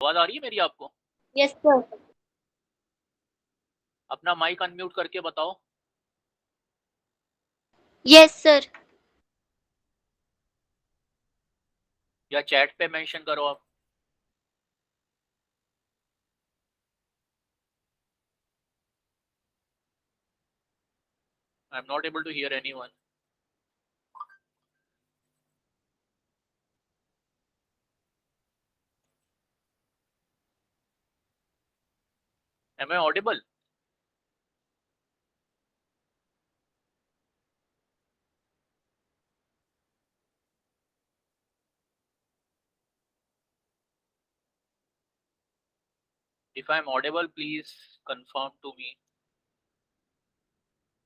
आवाज आ रही है मेरी आपको? Yes sir. अपना माइक अनम्यूट करके बताओ। Yes sir. या चैट पे मेंशन करो आप। I am not able to hear anyone. Am I audible? If I am audible please confirm to me.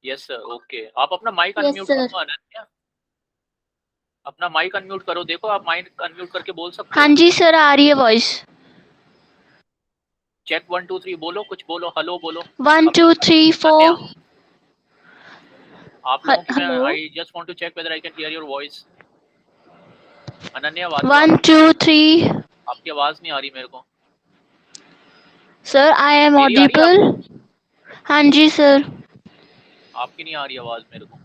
Yes sir, okay. आप अपना माइक यस अनम्यूट सर। करो अनन्या। अपना माइक अनम्यूट करो, देखो आप माइक अनम्यूट करके बोल सकते हाँ हो? जी सर, आ रही है वॉइस। चेक 1 2 3 बोलो, कुछ बोलो, हेलो बोलो। 1 अभी 2 3 अनन्या, 4। आप लोगों की मैं hello. I just want to check whether I can hear your voice. Ananya बात करो। 1 2 3। आपकी आवाज नहीं आ रही मेरे को। सर आई एम मेरी आ रही है ऑडिबल। आपको? हाँ जी सर। आपकी नहीं आ रही आवाज मेरे को।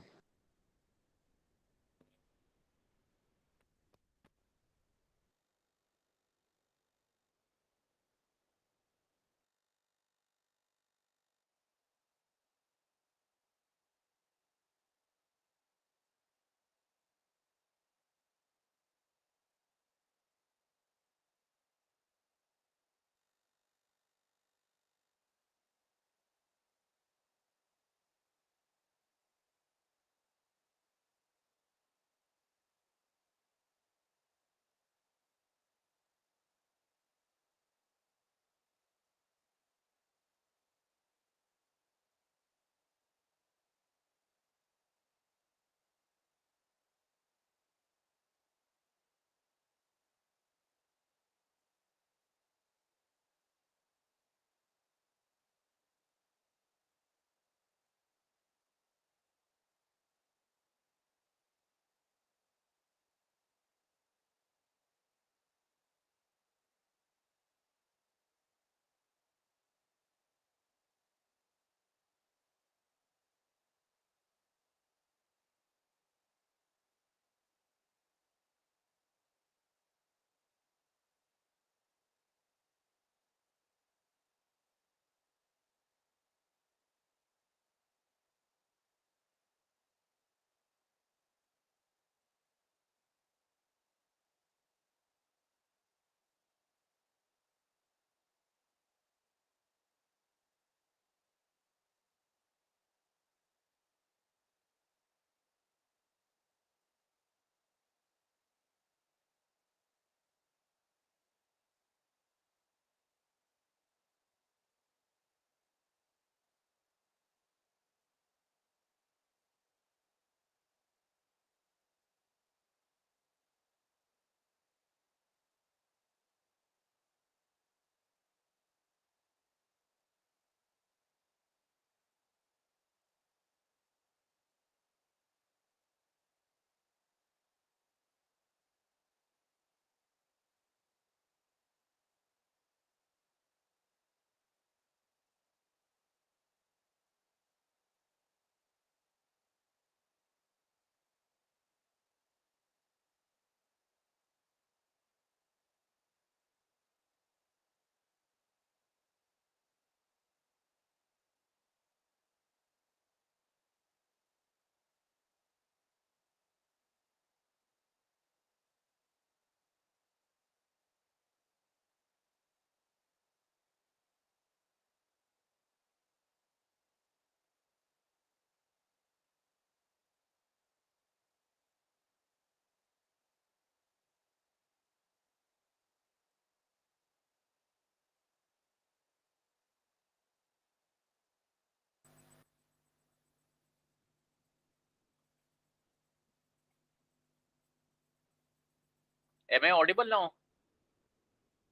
एम आई ऑडिबल ना हो?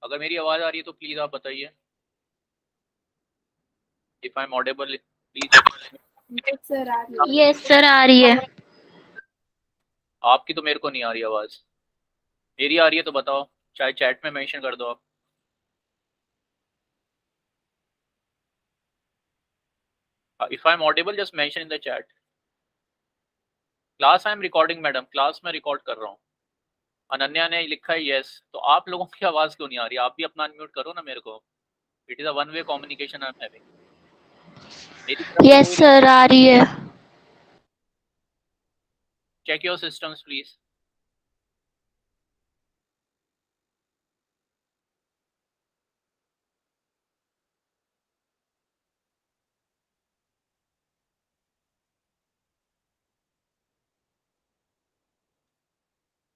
अगर मेरी आवाज आ रही है तो प्लीज आप बताइए। If I am audible please. Yes sir, आ रही है। यस सर, आ रही है। आपकी तो मेरे को नहीं आ रही आवाज। मेरी आ रही है तो बताओ, चाहे चैट में मेंशन कर दो आप। If I'm audible, just mention in the chat. Class I am recording madam, class में रिकॉर्ड कर रहा हूँ। अनन्या ने लिखा है यस, तो आप लोगों की आवाज क्यों नहीं आ रही? आप भी अपना अनम्यूट करो ना मेरे को। It is a one way communication I am having. मेरी तरफ से यस कोई सर आ रही है। Check your systems please.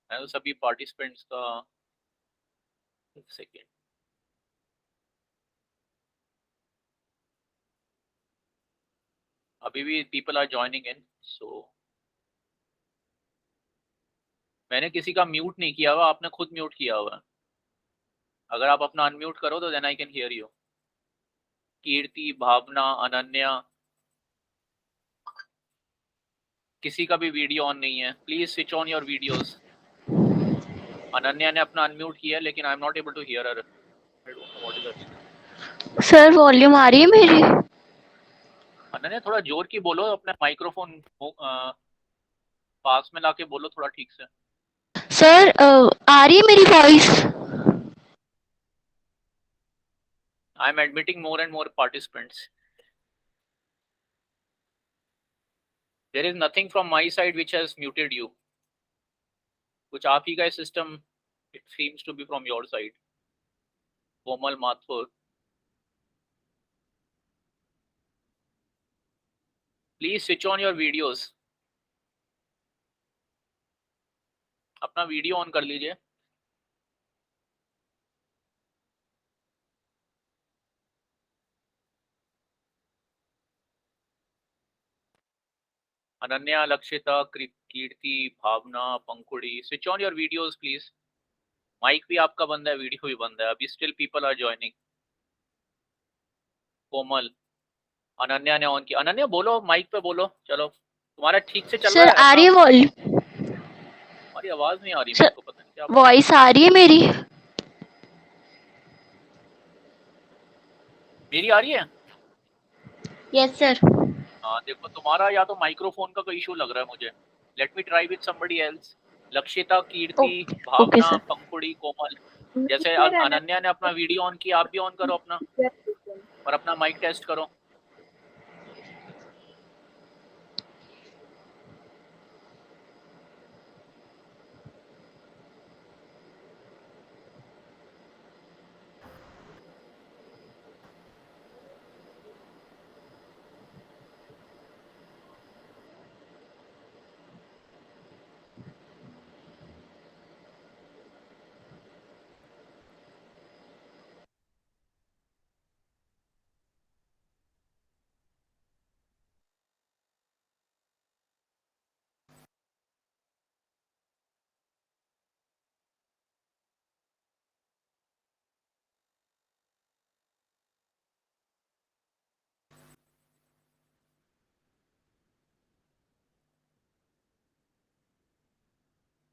मैं तो सभी पार्टिसिपेंट्स का एक सेकेंड। अभी भी people are joining in, so मैंने किसी का म्यूट नहीं किया हुआ, आपने खुद म्यूट किया हुआ है। अगर आप अपना अनम्यूट करो तो then I can hear you. Kirti, Bhavana, Ananya, किसी का भी वीडियो ऑन नहीं है। Please switch on your videos. Ananya ने अपना अनम्यूट किया लेकिन I am not able to hear her. I don't know what is the reason. Sir volume आ रही है मेरी? अनन्या थोड़ा जोर की बोलो, अपना माइक्रोफोन पास में लाके बोलो थोड़ा ठीक से। सर आ रही है मेरी voice? I am admitting more and more participants. There is nothing from my side which has muted you. कुछ आप ही का system, it seems to be from your side. Komal Mathur, please switch on your videos. अपना video on कर लीजिए। Ananya, Lakshita, Kirti, Bhavana, Pankhuri, switch on your videos please. Mike भी आपका बंद है, वीडियो भी बंद है, अभी स्टिल पीपल आर ज्वाइनिंग। कोमल, अनन्या ने ऑन किया। अनन्या बोलो, माइक पे बोलो। चलो, तुम्हारा ठीक से चल सर रहा है आ अपना? रही है वॉल्यूम? हमारी आवाज नहीं आ रही सर मेरे को, पता नहीं क्या। वॉइस आ रही है मेरी? मेरी आ रही है? Yes sir. हाँ देखो, तुम्हारा या तो माइक्रोफोन का कोई इशू लग रहा है मुझे। Let me try with somebody else. Lakshita, Kirti, okay Bhavana, sir. Pankhuri, Komal. जैसे अनन्या ने अपना वीडियो ऑन किया, आप भी ऑन करो अपना, और अपना माइक टेस्ट करो।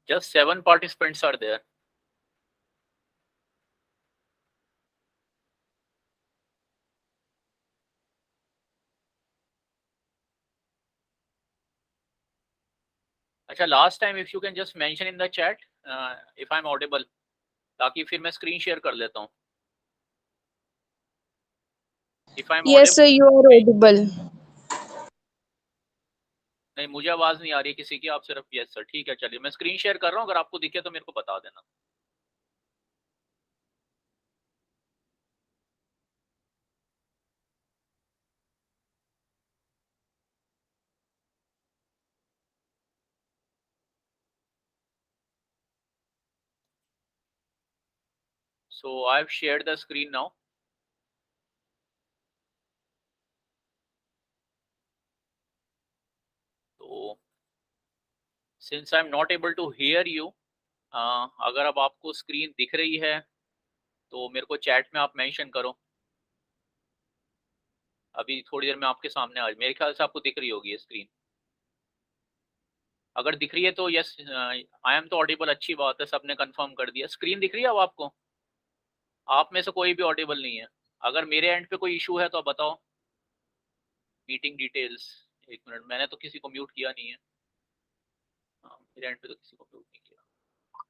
Just 7 participants are there. अच्छा, last time if you can just mention in the chat if I am Audible, ताकि फिर मैं स्क्रीन शेयर कर लेता हूँ। If I M Yes, sir, you are audible. नहीं, मुझे आवाज नहीं आ रही है किसी की, आप सिर्फ यस सर। ठीक है, चलिए मैं स्क्रीन शेयर कर रहा हूँ, अगर आपको दिखे तो मेरे को बता देना। So I have shared the screen now. तो since I am not able to hear you, अगर अब आपको स्क्रीन दिख रही है तो मेरे को चैट में आप मेंशन करो। अभी थोड़ी देर में आपके सामने आ, मेरे ख्याल से आपको दिख रही होगी स्क्रीन। अगर दिख रही है तो यस, आई एम तो ऑडिबल, अच्छी बात है, सबने कंफर्म कर दिया। स्क्रीन दिख रही है अब आपको? आप में से कोई भी ऑडिबल नहीं है। अगर मेरे एंड पे कोई इशू है तो आप बताओ। मीटिंग डिटेल्स, एक मिनट, मैंने तो किसी को म्यूट किया नहीं है। हाँ, मेरे एंड पे तो किसी को म्यूट नहीं किया।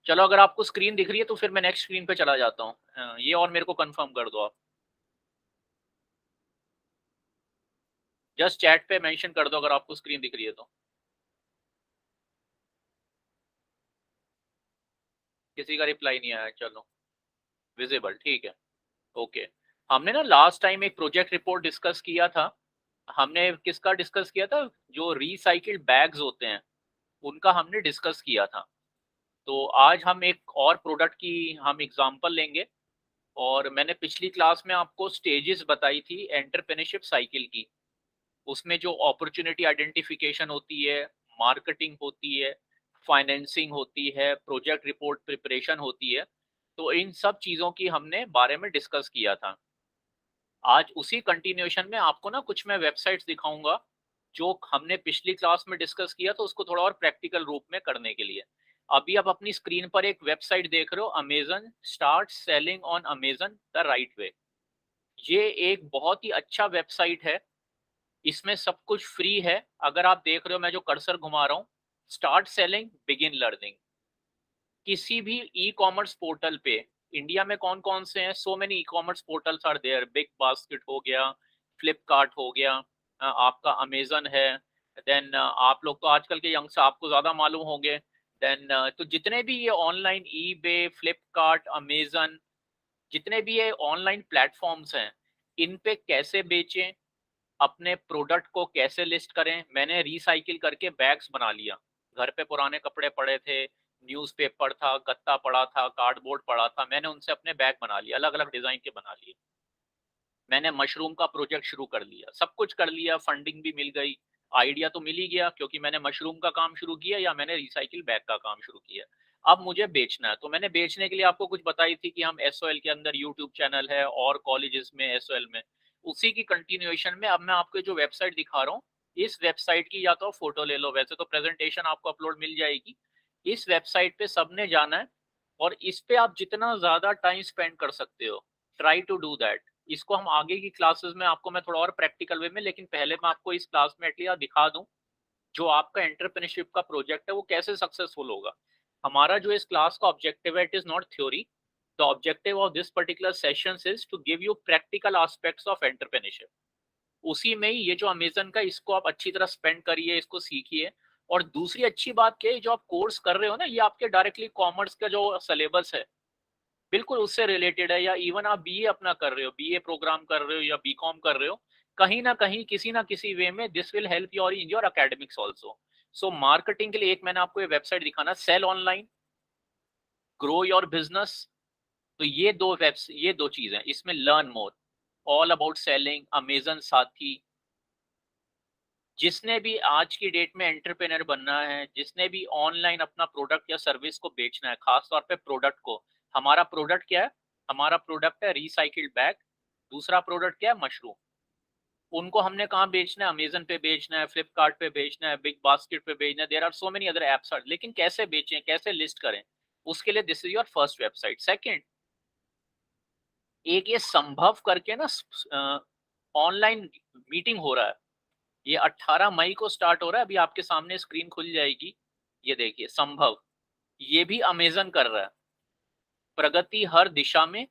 चलो अगर आपको स्क्रीन दिख रही है तो फिर मैं नेक्स्ट स्क्रीन पे चला जाता हूँ। ये और मेरे को कंफर्म कर दो आप, जस्ट चैट पे मेंशन कर दो अगर आपको स्क्रीन दिख रही है तो। किसी का रिप्लाई नहीं आया, चलो विजिबल, ठीक है, ओके। हमने ना लास्ट टाइम एक प्रोजेक्ट रिपोर्ट डिस्कस किया था। हमने किसका डिस्कस किया था? जो रिसाइकिल्ड बैग्स होते हैं उनका हमने डिस्कस किया था। तो आज हम एक और प्रोडक्ट की हम एग्जांपल लेंगे। और मैंने पिछली क्लास में आपको स्टेजेस बताई थी एंटरप्रेन्योरशिप साइकिल की। उसमें जो अपॉर्चुनिटी आइडेंटिफिकेशन होती है, मार्केटिंग होती है, फाइनेंसिंग होती है, प्रोजेक्ट रिपोर्ट प्रिपरेशन होती है, तो इन सब चीज़ों की हमने बारे में डिस्कस किया था। आज उसी कंटिन्यूएशन में आपको ना कुछ मैं वेबसाइट्स दिखाऊंगा जो हमने पिछली क्लास में डिस्कस किया, तो उसको थोड़ा और प्रैक्टिकल रूप में करने के लिए। अभी आप अपनी स्क्रीन पर एक वेबसाइट देख रहे हो, Amazon start selling on Amazon the right way. ये एक बहुत ही अच्छा वेबसाइट है, इसमें सब कुछ फ्री है। अगर आप देख रहे हो मैं जो कर्सर घुमा रहा हूँ, स्टार्ट सेलिंग बिगिन लर्निंग, किसी भी ई कॉमर्स पोर्टल पे इंडिया में कौन कौन से हैं, so many e commerce portals are there. BigBasket हो गया, फ्लिपकार्ट हो गया, आपका अमेजन है, देन आप लोग तो आजकल के यंग्स आपको ज्यादा मालूम होंगे। देन तो जितने भी ये ऑनलाइन ई बे, फ्लिपकार्ट, अमेजन, जितने भी ये ऑनलाइन प्लेटफॉर्म्स हैं, इन पे कैसे बेचें, अपने प्रोडक्ट को कैसे लिस्ट करें। मैंने रिसाइकिल करके बैग्स बना लिया। घर पे पुराने कपड़े पड़े थे, न्यूज़पेपर था, गत्ता पड़ा था, कार्डबोर्ड पड़ा था, मैंने उनसे अपने बैग बना लिए, अलग अलग डिजाइन के बना लिए। मैंने मशरूम का प्रोजेक्ट शुरू कर लिया, सब कुछ कर लिया, फंडिंग भी मिल गई, आइडिया तो मिल ही गया क्योंकि मैंने मशरूम का काम शुरू किया या मैंने रिसाइकिल बैग का काम शुरू किया। अब मुझे बेचना है, तो मैंने बेचने के लिए आपको कुछ बताई थी कि हम एसओएल के अंदर यूट्यूब चैनल है और कॉलेजेस में एसओएल में, उसी की कंटिन्यूएशन में अब मैं आपको जो वेबसाइट दिखा रहा हूँ, इस वेबसाइट की या तो फोटो ले लो, वैसे तो प्रेजेंटेशन आपको अपलोड मिल जाएगी। इस वेबसाइट पे सबने जाना है और इस पे आप जितना ज्यादा टाइम स्पेंड कर सकते हो, ट्राई टू डू दैट। इसको हम आगे की क्लासेस में आपको मैं थोड़ा और प्रैक्टिकल वे में, लेकिन पहले मैं आपको इस क्लास में एटलीस्ट दिखा दूं जो आपका एंटरप्रेन्योरशिप का प्रोजेक्ट है वो कैसे सक्सेसफुल होगा। हमारा जो इस क्लास का ऑब्जेक्टिव है, it is not theory. The objective of this particular session is to give you practical aspects of entrepreneurship. उसी में ही ये जो अमेजन का, इसको आप अच्छी तरह स्पेंड करिए, इसको सीखिए। और दूसरी अच्छी बात क्या है, जो आप कोर्स कर रहे हो ना, ये आपके डायरेक्टली कॉमर्स का जो सिलेबस है बिल्कुल उससे रिलेटेड है। या इवन आप बीए अपना कर रहे हो, बीए प्रोग्राम कर रहे हो या बीकॉम कर रहे हो, कहीं ना कहीं किसी ना किसी वे में दिस विल हेल्प यू और in your academics also. So marketing के लिए एक मैंने आपको ये वेबसाइट दिखाना, sell online, grow your business. तो ये दो चीजें, इसमें learn more, all about selling, Amazon Saathi. जिसने भी आज की डेट में एंटरप्रेनर बनना है, जिसने भी ऑनलाइन अपना प्रोडक्ट या सर्विस को बेचना है, खासतौर पे प्रोडक्ट को, हमारा प्रोडक्ट क्या है? हमारा प्रोडक्ट है रिसाइकिल्ड बैग। दूसरा प्रोडक्ट क्या है? मशरूम। उनको हमने कहाँ बेचना है? अमेजन पे बेचना है, फ्लिपकार्ट पे बेचना है, बिग बास्केट पे बेचना है, there are so many other apps are. लेकिन कैसे बेचें, कैसे लिस्ट करें, उसके लिए this is your first website. Second, एक ये संभव करके ना ऑनलाइन मीटिंग हो रहा है, ये 18 मई को स्टार्ट हो रहा है, अभी आपके सामने स्क्रीन खुल जाएगी। ये देखिए संभव, ये भी अमेजन कर रहा है। प्रगति हर दिशा में,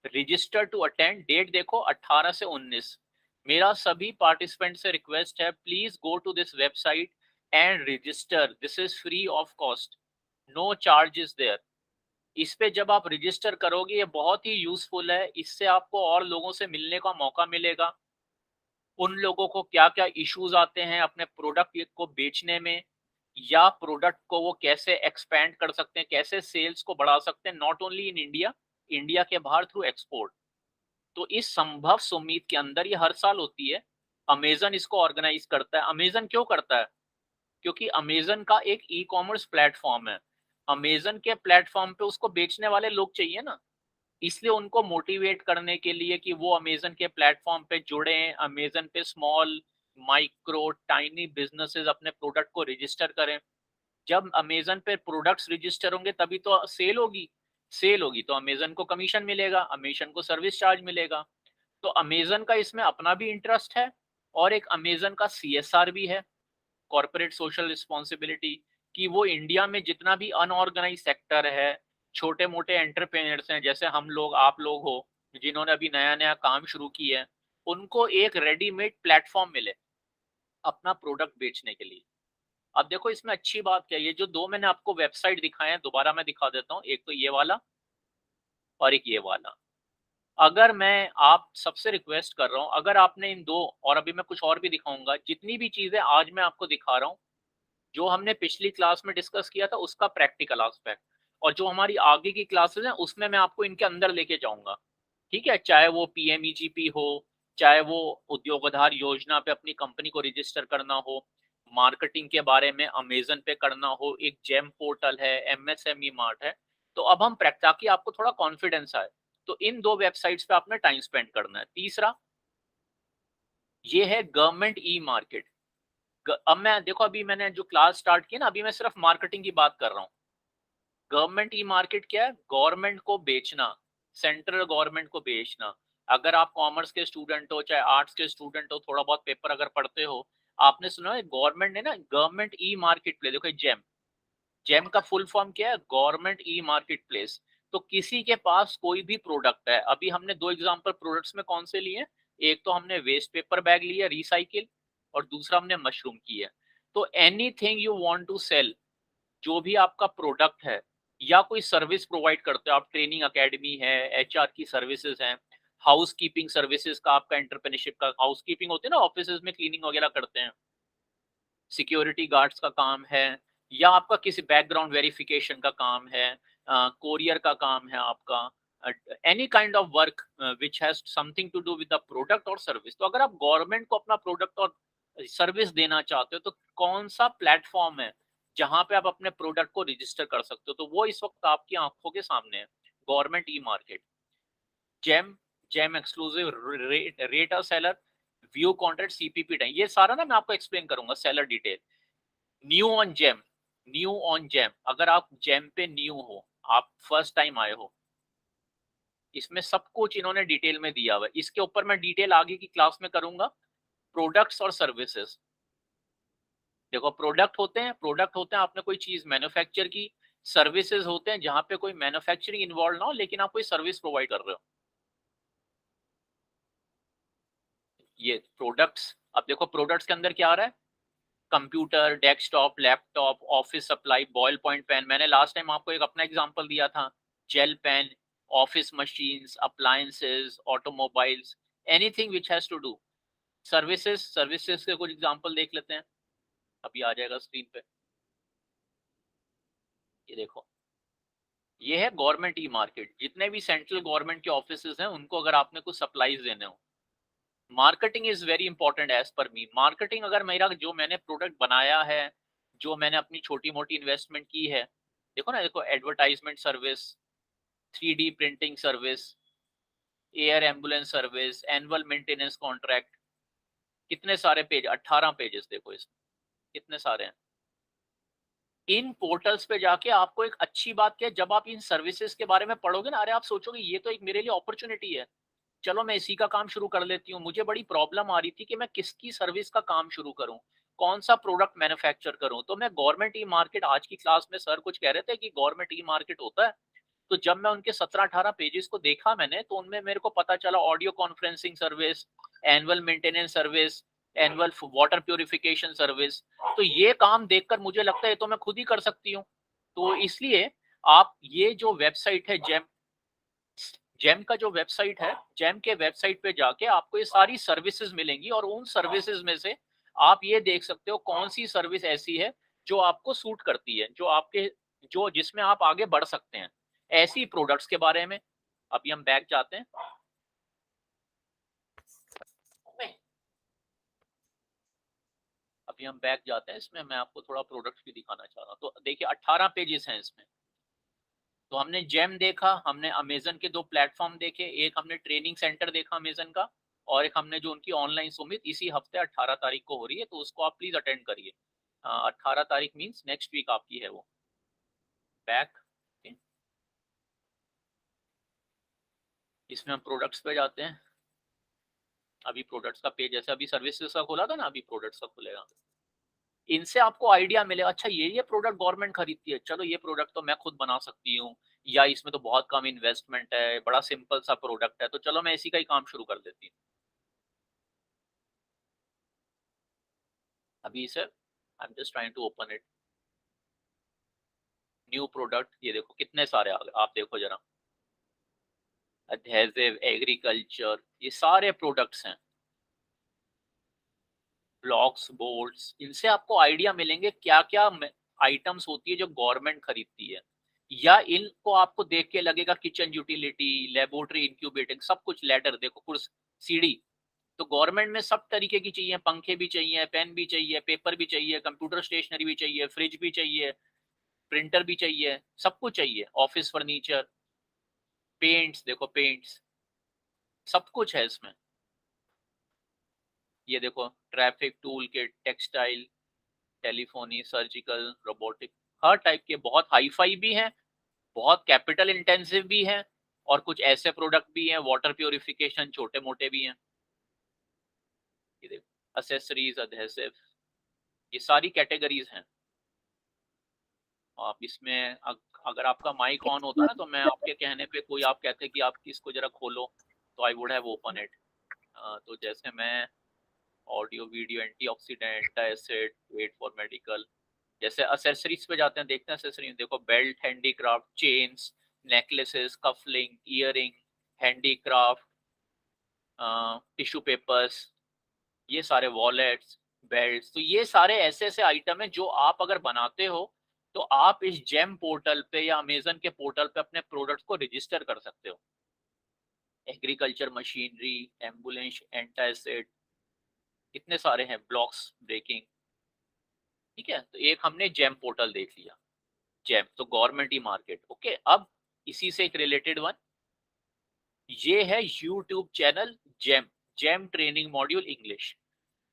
रजिस्टर टू अटेंड, डेट देखो 18 से 19। मेरा सभी पार्टिसिपेंट से रिक्वेस्ट है, please go to this website and register, this is free of cost, no charges there. इस पे जब आप रजिस्टर करोगे, ये बहुत ही यूजफुल है, इससे आपको और लोगों से मिलने का मौका मिलेगा। उन लोगों को क्या क्या इश्यूज आते हैं अपने प्रोडक्ट को बेचने में, या प्रोडक्ट को वो कैसे एक्सपेंड कर सकते हैं, कैसे सेल्स को बढ़ा सकते हैं, not only in India, India के बाहर थ्रू एक्सपोर्ट। तो इस संभव सुमीत के अंदर ये हर साल होती है। अमेजन इसको ऑर्गेनाइज करता है। अमेजन क्यों करता है? क्योंकि अमेजन का एक ई कॉमर्स प्लेटफॉर्म है। अमेजन के प्लेटफॉर्म पे उसको बेचने वाले लोग चाहिए ना, इसलिए उनको मोटिवेट करने के लिए कि वो अमेजन के प्लेटफॉर्म पे जुड़े, अमेजन पे स्मॉल, माइक्रो, टाइनी बिजनेसेस अपने प्रोडक्ट को रजिस्टर करें। जब अमेजन पे प्रोडक्ट्स रजिस्टर होंगे तभी तो सेल होगी, सेल होगी तो अमेजन को कमीशन मिलेगा, अमेजन को सर्विस चार्ज मिलेगा। तो अमेजन का इसमें अपना भी इंटरेस्ट है और एक अमेजन का CSR भी है, कॉर्पोरेट सोशल रिस्पॉन्सिबिलिटी, कि वो इंडिया में जितना भी अनऑर्गेनाइज सेक्टर है, छोटे मोटे एंटरप्रेन्योर्स हैं जैसे हम लोग आप लोग हो, जिन्होंने अभी नया नया काम शुरू किया है, उनको एक रेडीमेड प्लेटफॉर्म मिले अपना प्रोडक्ट बेचने के लिए। अब देखो इसमें अच्छी बात क्या है, ये जो दो मैंने आपको वेबसाइट दिखाए हैं दोबारा मैं दिखा देता हूँ, एक तो ये वाला और एक ये वाला। अगर मैं आप सबसे रिक्वेस्ट कर रहा हूँ, अगर आपने इन दो, और अभी मैं कुछ और भी दिखाऊंगा, जितनी भी चीजें आज मैं आपको दिखा रहा हूँ, जो हमने पिछली क्लास में डिस्कस किया था उसका प्रैक्टिकल एस्पेक्ट, और जो हमारी आगे की क्लासेस हैं उसमें मैं आपको इनके अंदर लेके जाऊंगा, ठीक है। चाहे वो PMEGP हो, चाहे वो उद्योग आधार योजना पे अपनी कंपनी को रजिस्टर करना हो, मार्केटिंग के बारे में अमेजन पे करना हो, एक जेम पोर्टल है, MSME मार्ट है। तो अब हम ताकि आपको थोड़ा कॉन्फिडेंस आए, तो इन दो वेबसाइट्स पे आपने टाइम स्पेंड करना है। तीसरा ये है गवर्नमेंट ई मार्केट। अब मैं देखो, अभी मैंने जो क्लास स्टार्ट की ना, अभी मैं सिर्फ मार्केटिंग की बात कर रहा हूँ। गवर्नमेंट ई मार्केट क्या है? गवर्नमेंट को बेचना, सेंट्रल गवर्नमेंट को बेचना। अगर आप कॉमर्स के स्टूडेंट हो चाहे आर्ट्स के स्टूडेंट हो, थोड़ा बहुत पेपर अगर पढ़ते हो, आपने सुना है गवर्नमेंट ने ना गवर्नमेंट ई मार्केट प्लेस, देखो जेम, जेम का फुल फॉर्म क्या है? Government e market place. तो किसी के पास कोई भी प्रोडक्ट है, अभी हमने दो एग्जांपल प्रोडक्ट्स में कौन से लिए, एक तो हमने वेस्ट पेपर बैग लिया रिसाइकिल, और दूसरा हमने मशरूम की है। तो anything you want to sell, जो भी आपका प्रोडक्ट है या कोई सर्विस प्रोवाइड करते हो आप, ट्रेनिंग अकेडमी है, HR की सर्विसेज हैं, हाउस कीपिंग सर्विसेज का, आपका एंटरप्रेन्योरशिप का, हाउस कीपिंग होती है ना ऑफिस में, क्लीनिंग वगैरह करते हैं, सिक्योरिटी गार्ड्स का काम है, या आपका किसी बैकग्राउंड वेरिफिकेशन का काम है, कोरियर का काम है आपका, any kind of work which has something to do with the product और सर्विस। तो अगर आप गवर्नमेंट को अपना प्रोडक्ट और सर्विस देना चाहते हो, तो कौन सा प्लेटफॉर्म है जहां पे आप अपने प्रोडक्ट को रजिस्टर कर सकते हो? तो वो इस वक्त आपकी आंखों के सामने है, government e market, GeM, GeM exclusive, rate of seller, view contract, CPP time, ये सारा ना मैं आपको एक्सप्लेन करूंगा, seller detail. New on GeM, new on GeM, अगर आप जेम पे न्यू हो, आप फर्स्ट टाइम आए हो, इसमें सब कुछ इन्होंने डिटेल में दिया हुआ है। इसके ऊपर मैं डिटेल आगे की क्लास में करूंगा। प्रोडक्ट्स और सर्विसेज, देखो प्रोडक्ट होते हैं आपने कोई चीज मैन्युफैक्चर की, सर्विसेज होते हैं जहां पे कोई मैन्युफैक्चरिंग इन्वॉल्व ना हो लेकिन आप कोई सर्विस प्रोवाइड कर रहे हो। ये प्रोडक्ट्स, अब देखो प्रोडक्ट्स के अंदर क्या आ रहा है, computer, desktop, laptop, office supply, ball point pen, मैंने लास्ट टाइम आपको एक अपना एग्जांपल दिया था, gel pen, office machines, appliances, automobiles, anything which has to do. Services, services के कुछ एग्जांपल देख लेते हैं, अभी आ जाएगा स्क्रीन पे, ये देखो, ये है गवर्नमेंट ई मार्केट। जितने भी सेंट्रल गवर्नमेंट के ऑफिसेज हैं उनको अगर आपने कुछ सप्लाईज देने हो, marketing is very important as per me. Marketing अगर मेरा, जो मैंने प्रोडक्ट बनाया है, जो मैंने अपनी छोटी मोटी इन्वेस्टमेंट की है, देखो ना, देखो advertisement service, 3D printing service, air ambulance service, annual maintenance contract, कितने सारे पेज, 18 पेजेस देखो इसमें, कितने सारे हैं। इन पोर्टल्स पे जाके आपको एक अच्छी बात क्या है, जब आप इन सर्विसेज के बारे में पढ़ोगे ना, अरे आप सोचोगे ये तो एक मेरे लिए अपॉर्चुनिटी है, चलो मैं इसी का काम शुरू कर लेती हूँ। मुझे बड़ी प्रॉब्लम आ रही थी कि मैं किसकी सर्विस का काम शुरू करूँ, कौन सा प्रोडक्ट मैन्युफैक्चर करूँ। तो मैं गवर्नमेंट ई मार्केट, आज की क्लास में सर कुछ कह रहे थे कि गवर्नमेंट ई मार्केट होता है, तो जब मैं उनके 17-18 पेजेस को देखा मैंने, तो उनमें मेरे को पता चला audio conferencing service, annual maintenance service, annual water purification service. तो ये काम देखकर मुझे लगता है तो मैं खुद ही कर सकती हूँ। तो इसलिए आप ये जो वेबसाइट है जेम, जेम का जो वेबसाइट है, जेम के वेबसाइट पे जाके आपको ये सारी सर्विसेज मिलेंगी, और उन सर्विसेज में से आप ये देख सकते हो कौन सी सर्विस ऐसी है जो आपको सूट करती है, जो आपके, जो जिसमें आप आगे बढ़ सकते हैं, ऐसी प्रोडक्ट्स के बारे में। अभी हम बैक जाते हैं, अभी हम बैक जाते हैं, इसमें मैं आपको थोड़ा प्रोडक्ट्स भी दिखाना चाह रहा हूँ। तो देखिए 18 पेजेस हैं इसमें। तो हमने जेम देखा, हमने अमेजन के दो प्लेटफॉर्म देखे, एक हमने ट्रेनिंग सेंटर देखा अमेजन का, और एक हमने जो उनकी ऑनलाइन सुमित इसी हफ्ते 18 तारीख को हो रही है, तो उसको आप प्लीज अटेंड करिए। 18 तारीख मीन्स नेक्स्ट वीक आपकी है वो। बैक, इसमें हम प्रोडक्ट्स पे जाते हैं। अभी प्रोडक्ट्स का पेज जैसे अभी सर्विसेज का खोला था ना, अभी प्रोडक्ट्स का खुलेगा। इनसे आपको आइडिया मिलेगा, अच्छा ये प्रोडक्ट गवर्नमेंट खरीदती है, चलो ये प्रोडक्ट तो मैं खुद बना सकती हूँ, या इसमें तो बहुत कम इन्वेस्टमेंट है, बड़ा सिंपल सा प्रोडक्ट है, तो चलो मैं इसी का ही काम शुरू कर देती हूँ। अभी इसे I am just trying to open it, new product, ये देखो कितने सारे आ गए, आप देखो जरा, एडहेसिव, एग्रीकल्चर, ये सारे प्रोडक्ट्स हैं, ब्लॉक्स, बोर्ड्स, इनसे आपको आइडिया मिलेंगे क्या क्या आइटम्स होती है जो गवर्नमेंट खरीदती है, या इनको आपको देख के लगेगा किचन यूटिलिटी, लेबोरेटरी इंक्यूबेटिंग, सब कुछ, लेडर देखो, कुर्स, सीढ़ी, तो गवर्नमेंट में सब तरीके की चाहिए, पंखे भी चाहिए, पेन भी चाहिए, पेपर भी चाहिए, कंप्यूटर स्टेशनरी भी चाहिए, फ्रिज भी चाहिए, प्रिंटर भी चाहिए, सब कुछ चाहिए, ऑफिस फर्नीचर, पेंट्स, देखो पेंट्स, सब कुछ है इसमें। ये देखो traffic tool kit, textile, telephony, surgical, robotic, हर टाइप के, बहुत हाई फाई भी हैं, बहुत कैपिटल इंटेंसिव भी हैं, और कुछ ऐसे प्रोडक्ट भी हैं, वाटर प्योरिफिकेशन, छोटे मोटे भी हैं। ये देखो एसेसरीज, अडहेसिव, ये सारी कैटेगरीज हैं। आप इसमें अगर आपका माइक ऑन होता ना, तो मैं आपके कहने पे, कोई आप कहते कि आप इसको जरा खोलो, तो I would have open it. तो जैसे मैं audio video, antioxidant, acid, wait for medical, जैसे असेसरीज पे जाते हैं, देखते हैं असेसरी, देखो belt, handicraft, chains, necklaces, cufflink, earring, handicraft, tissue papers, ये सारे वॉलेट्स, बेल्ट्स, तो ये सारे ऐसे ऐसे आइटम हैं जो आप अगर बनाते हो तो आप इस जेम पोर्टल पे या अमेजन के पोर्टल पे अपने प्रोडक्ट को रजिस्टर कर सकते हो। एग्रीकल्चर मशीनरी, एम्बुलेंस, एंटासिड, कितने सारे हैं, ब्लॉक्स ब्रेकिंग, ठीक है। तो एक हमने जेम पोर्टल देख लिया, जेम तो गवर्नमेंट ई मार्केट, ओके। अब इसी से एक रिलेटेड वन, ये है YouTube channel GeM, GeM training module English,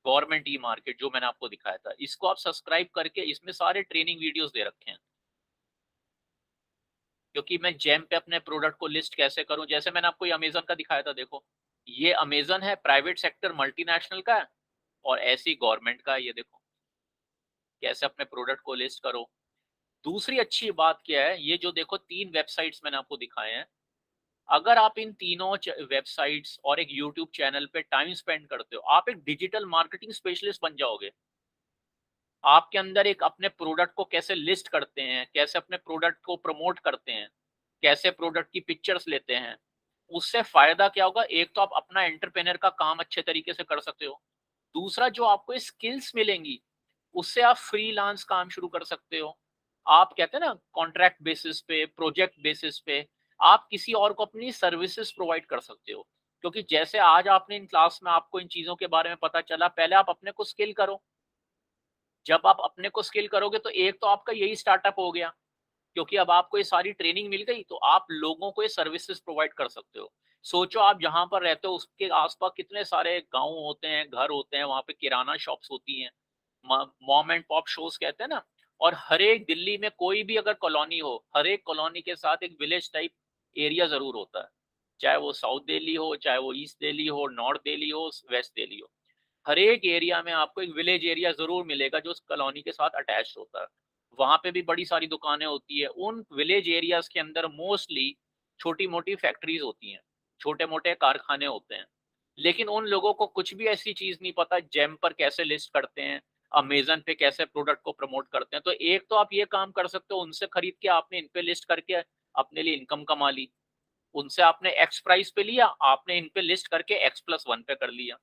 government e market, जो मैंने आपको दिखाया था, इसको आप सब्सक्राइब करके, इसमें सारे ट्रेनिंग वीडियोस दे रखे हैं, क्योंकि मैं जेम पे अपने प्रोडक्ट को लिस्ट कैसे करूं, जैसे मैंने आपको ये अमेजन का दिखाया था, देखो ये अमेजन है, प्राइवेट सेक्टर मल्टीनेशनल का है, और ऐसी गवर्नमेंट का है, ये देखो कैसे अपने प्रोडक्ट को लिस्ट करो। दूसरी अच्छी बात क्या है, ये जो देखो 3 वेबसाइट्स मैंने आपको दिखाए हैं, अगर आप इन तीनों वेबसाइट्स और एक यूट्यूब चैनल पे टाइम स्पेंड करते हो, आप एक डिजिटल मार्केटिंग स्पेशलिस्ट बन जाओगे। आपके अंदर एक अपने प्रोडक्ट को कैसे लिस्ट करते हैं, कैसे अपने प्रोडक्ट को प्रमोट करते हैं, कैसे प्रोडक्ट की पिक्चर्स लेते हैं, उससे फायदा क्या होगा, एक तो आप अपना एंटरप्रेन्योर का काम अच्छे तरीके से कर सकते हो, दूसरा जो आपको स्किल्स मिलेंगी उससे आप फ्रीलांस काम शुरू कर सकते हो। आप कहते हैं ना कॉन्ट्रैक्ट बेसिस पे, प्रोजेक्ट बेसिस पे आप किसी और को अपनी सर्विसेज प्रोवाइड कर सकते हो, क्योंकि जैसे आज आपने इन क्लास में आपको इन चीजों के बारे में पता चला, पहले आप अपने को स्किल करो। जब आप अपने को स्किल करोगे तो एक तो आपका यही स्टार्टअप हो गया, क्योंकि अब आपको ये सारी ट्रेनिंग मिल गई, तो आप लोगों को ये सर्विसेज प्रोवाइड कर सकते हो। सोचो आप जहां पर रहते हो उसके आसपास कितने सारे गांव होते हैं, घर होते हैं, वहां पे किराना शॉप्स होती हैं, मॉम एंड पॉप शोज कहते हैं ना, और हर एक दिल्ली में कोई भी अगर कॉलोनी हो, हर एक कॉलोनी के साथ एक विलेज टाइप एरिया जरूर होता है, चाहे वो साउथ दिल्ली हो, चाहे वो ईस्ट दिल्ली हो, नॉर्थ दिल्ली हो, वेस्ट दिल्ली हो, हर एक एरिया में आपको एक विलेज एरिया जरूर मिलेगा जो उस कॉलोनी के साथ अटैच होता है। वहां पे भी बड़ी सारी दुकानें होती है, उन विलेज एरियाज के अंदर मोस्टली छोटी मोटी फैक्ट्रीज होती हैं, छोटे मोटे कारखाने होते हैं, लेकिन उन लोगों को कुछ भी ऐसी चीज नहीं पता जेम पर कैसे लिस्ट करते हैं, अमेजन पे कैसे प्रोडक्ट को प्रमोट करते हैं। तो एक तो आप ये काम कर सकते हो, उनसे खरीद के आपने इन पे लिस्ट करके अपने लिए इनकम कमा ली, उनसे आपने एक्स प्राइस पे लिया, आपने इन पे लिस्ट करके X+1 पे कर लिया,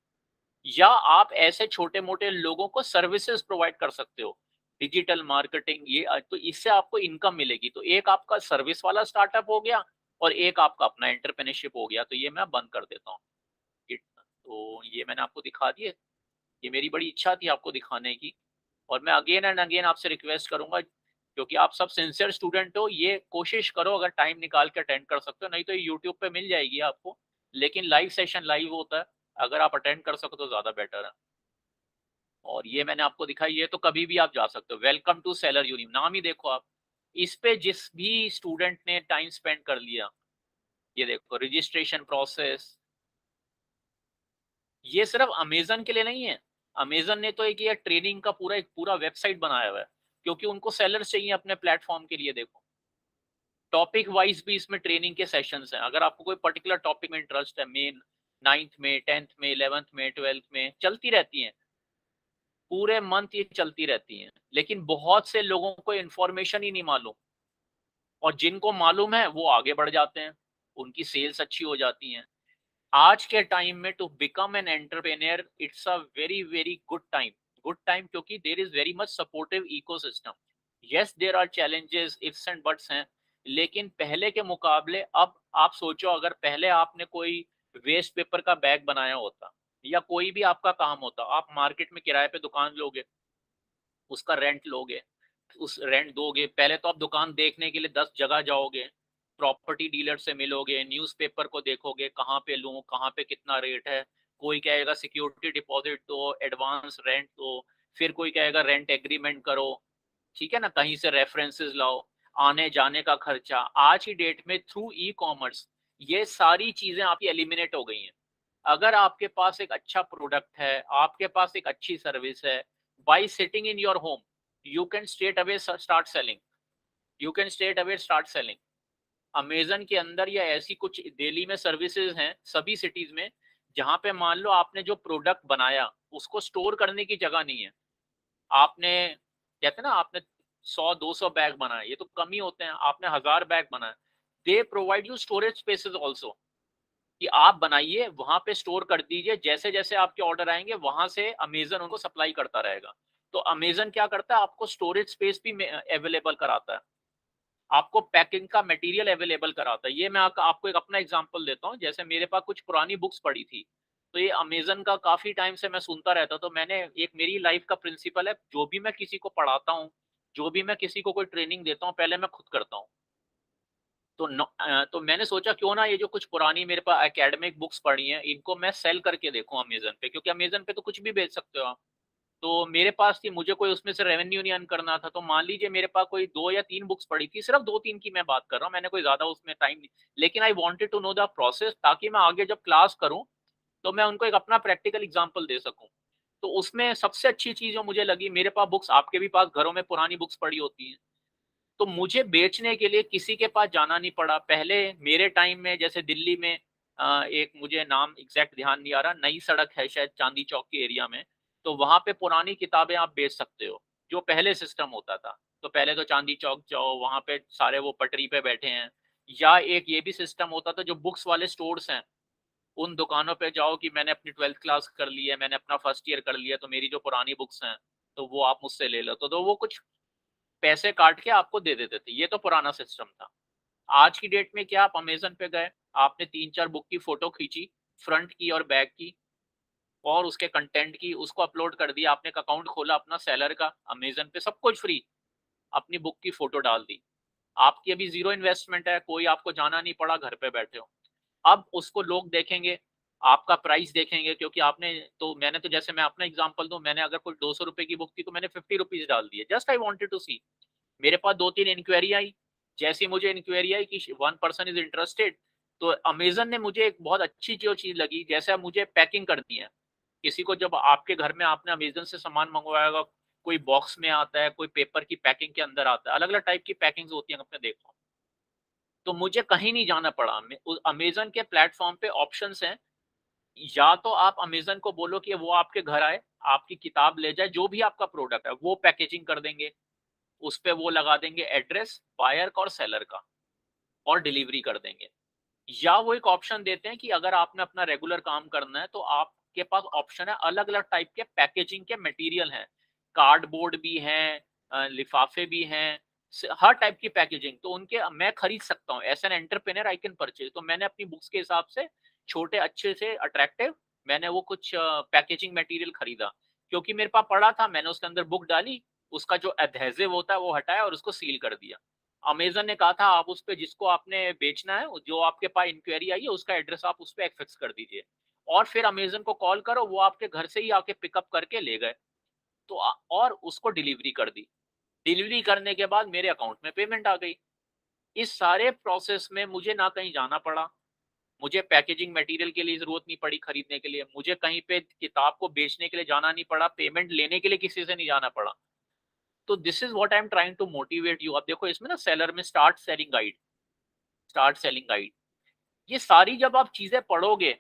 या आप ऐसे छोटे मोटे लोगों को सर्विसेज प्रोवाइड कर सकते हो, डिजिटल मार्केटिंग, ये तो इससे आपको इनकम मिलेगी। तो एक आपका सर्विस वाला स्टार्टअप हो गया और एक आपका अपना एंटरप्रेन्योरशिप हो गया। तो ये मैं बंद कर देता हूँ, तो ये मैंने आपको दिखा दिए, ये मेरी बड़ी इच्छा थी आपको दिखाने की, और मैं अगेन एंड अगेन आपसे रिक्वेस्ट करूंगा, क्योंकि आप सब सिंसियर स्टूडेंट हो, ये कोशिश करो अगर टाइम निकाल के अटेंड कर सकते हो, नहीं तो यूट्यूब पे मिल जाएगी आपको, लेकिन लाइव सेशन लाइव होता है, अगर आप अटेंड कर सको तो ज्यादा बेटर है। और ये मैंने आपको दिखाई, ये तो कभी भी आप जा सकते हो, वेलकम टू सेलर यूनिम, नाम ही देखो आप, इस पे जिस भी स्टूडेंट ने टाइम स्पेंड कर लिया, ये देखो रजिस्ट्रेशन प्रोसेस, ये सिर्फ अमेजन के लिए नहीं है। अमेजन ने तो एक ये ट्रेनिंग का एक पूरा वेबसाइट बनाया हुआ है, क्योंकि उनको सेलर्स चाहिए अपने प्लेटफॉर्म के लिए। देखो, टॉपिक वाइज भी इसमें ट्रेनिंग के सेशंस हैं। अगर आपको कोई पर्टिकुलर टॉपिक में इंटरेस्ट है, मेन 9th में, 10th में, 11th में, 12th में चलती रहती हैं, पूरे मंथ ये चलती रहती हैं। लेकिन बहुत से लोगों को इन्फॉर्मेशन ही नहीं मालूम, और जिनको मालूम है वो आगे बढ़ जाते हैं, उनकी सेल्स अच्छी हो जाती हैं। आज के टाइम में to become an entrepreneur, it's a very very good time, क्योंकि there is very much supportive ecosystem. Yes, there are challenges, ifs and buts हैं, लेकिन पहले के मुकाबले अब आप सोचो, अगर पहले आपने कोई वेस्ट पेपर का बैग बनाया होता, या कोई भी आपका काम होता, आप मार्केट में किराए पे दुकान लोगे, उसका रेंट लोगे, उस रेंट दोगे, पहले तो आप दुकान देखने के लिए 10 जगह जाओगे, प्रॉपर्टी डीलर से मिलोगे, न्यूज़पेपर को देखोगे कहाँ पे लूँ, कहाँ पे कितना रेट है, कोई कहेगा सिक्योरिटी डिपॉजिट दो, एडवांस रेंट दो, फिर कोई कहेगा रेंट एग्रीमेंट करो, ठीक है ना, कहीं से रेफरेंसेस लाओ, आने जाने का खर्चा। आज की डेट में थ्रू ई कॉमर्स ये सारी चीजें आपकी एलिमिनेट हो गई हैं। अगर आपके पास एक अच्छा प्रोडक्ट है, आपके पास एक अच्छी सर्विस है, bye sitting in your home you can straight away start selling, you can straight away start selling. Amazon के अंदर या ऐसी कुछ दिल्ली में सर्विसेज हैं, सभी सिटीज में, जहां पे मान लो आपने जो प्रोडक्ट बनाया उसको स्टोर करने की जगह नहीं है। आपने, कहते हैं ना, आपने 100-200 बैग बनाए, ये तो कम ही होते हैं, आपने 1000 बैग बनाए, they provide you storage spaces also, कि आप बनाइए, वहां पे स्टोर कर दीजिए, जैसे जैसे आपके ऑर्डर आएंगे वहां से अमेजन उनको सप्लाई करता रहेगा। तो अमेजन क्या करता है, आपको स्टोरेज स्पेस भी अवेलेबल कराता है, आपको पैकिंग का मटेरियल अवेलेबल कराता है। ये मैं आपको एक अपना एग्जांपल देता हूँ। जैसे मेरे पास कुछ पुरानी बुक्स पड़ी थी, तो ये अमेजन का काफी टाइम से मैं सुनता रहता, तो मैंने एक, मेरी लाइफ का प्रिंसिपल है, जो भी मैं किसी को पढ़ाता हूँ, जो भी मैं किसी को कोई ट्रेनिंग देता हूँ, पहले मैं खुद करता हूँ। तो मैंने सोचा क्यों ना ये जो कुछ पुरानी मेरे पास एकेडमिक बुक्स पड़ी हैं, इनको मैं सेल करके देखूं अमेजन पे, क्योंकि अमेजन पे तो कुछ भी बेच सकते हो आप। तो मेरे पास थी, मुझे कोई उसमें से रेवेन्यू नहीं अर्न करना था, तो मान लीजिए मेरे पास कोई 2 या 3 बुक्स पड़ी थी, सिर्फ 2-3 की मैं बात कर रहा हूँ, मैंने कोई ज्यादा उसमें टाइम नहीं, लेकिन I wanted to know the process, ताकि मैं आगे जब क्लास करूँ तो मैं उनको एक अपना प्रैक्टिकल एग्जांपल दे सकूं। तो उसमें सबसे अच्छी चीज जो मुझे लगी, मेरे पास बुक्स, आपके भी पास घरों में पुरानी बुक्स पड़ी होती हैं, तो मुझे बेचने के लिए किसी के पास जाना नहीं पड़ा। पहले मेरे टाइम में जैसे दिल्ली में एक, मुझे नाम एग्जैक्ट ध्यान नहीं आ रहा, नई सड़क है शायद चांदी चौक के एरिया में, तो वहां पे पुरानी किताबें आप बेच सकते हो, जो पहले सिस्टम होता था। तो पहले तो चांदी चौक जाओ, वहां पे सारे वो पटरी पे बैठे हैं, या एक ये भी सिस्टम होता था, जो बुक्स वाले स्टोर्स हैं, उन दुकानों पे जाओ कि मैंने अपनी 12th क्लास कर ली है, मैंने अपना फर्स्ट ईयर कर लिया, तो मेरी जो पुरानी बुक्स हैं तो वो आप मुझसे ले लो, तो वो कुछ पैसे काट के आपको दे देते थे। ये तो पुराना सिस्टम था। आज की डेट में क्या, आप अमेजन पे गए, आपने 3-4 बुक की फोटो खींची, फ्रंट की और बैक की, और उसके कंटेंट की, उसको अपलोड कर दिया, आपने एक अकाउंट खोला अपना सेलर का अमेजन पे, सब कुछ फ्री, अपनी बुक की फोटो डाल दी, आपकी अभी जीरो इन्वेस्टमेंट है, कोई आपको जाना नहीं पड़ा, घर पे बैठे हो। अब उसको लोग देखेंगे, आपका प्राइस देखेंगे, क्योंकि आपने, तो मैंने तो, जैसे मैं अपना एग्जांपल दूं, मैंने अगर कोई 200 रुपए की बुक थी तो मैंने 50 रुपीज डाल दिए, जस्ट आई वांटेड टू सी। मेरे पास 2-3 इंक्वायरी आई, जैसी मुझे इंक्वायरी आई कि 1 पर्सन इज इंटरेस्टेड, तो अमेजन ने मुझे एक बहुत अच्छी जो चीज लगी, जैसे अब मुझे पैकिंग करनी है, किसी को जब आपके घर में आपने अमेजन से सामान मंगवाएगा, कोई बॉक्स में आता है, कोई पेपर की पैकिंग के अंदर आता है, अलग अलग टाइप की पैकिंग होती है, आपने देखा, तो मुझे कहीं नहीं जाना पड़ा। अमेजन के प्लेटफॉर्म पे ऑप्शंस हैं, या तो आप अमेजन को बोलो कि वो आपके घर आए, आपकी किताब ले जाए, जो भी आपका प्रोडक्ट है वो पैकेजिंग कर देंगे, उस पे वो लगा देंगे एड्रेस बायर का और सेलर का, और डिलीवरी कर देंगे। या वो एक ऑप्शन देते हैं कि अगर आपने अपना रेगुलर काम करना है तो आपके पास ऑप्शन है, अलग अलग टाइप के पैकेजिंग के मटेरियल हैं, कार्डबोर्ड भी हैं, लिफाफे भी हैं, हर टाइप की पैकेजिंग, तो उनके मैं खरीद सकता हूँ, as an entrepreneur I can purchase. तो मैंने अपनी बुक्स के हिसाब से छोटे अच्छे से अट्रैक्टिव, मैंने वो कुछ पैकेजिंग मटेरियल खरीदा, क्योंकि मेरे पास पड़ा था, मैंने उसके अंदर बुक डाली, उसका जो एडहेसिव होता है वो हटाया और उसको सील कर दिया। अमेजन ने कहा था आप उस पे, जिसको आपने बेचना है, जो आपके पास इंक्वायरी आई है, उसका एड्रेस आप उस पे फिक्स कर दीजिए, और फिर अमेजन को कॉल करो, वो आपके घर से ही आके पिकअप करके ले गए। तो और उसको डिलीवरी कर दी, डिलीवरी करने के बाद मेरे अकाउंट में पेमेंट आ गई। इस सारे प्रोसेस में मुझे ना कहीं जाना पड़ा, मुझे पैकेजिंग मटेरियल के लिए ज़रूरत नहीं पड़ी खरीदने के लिए, मुझे कहीं पे किताब को बेचने के लिए जाना नहीं पड़ा, पेमेंट लेने के लिए किसी से नहीं जाना पड़ा। तो this is what I am trying to motivate you. अब देखो इसमें ना सेलर में स्टार्ट सेलिंग गाइड, ये सारी जब आप चीज़ें पढ़ोगे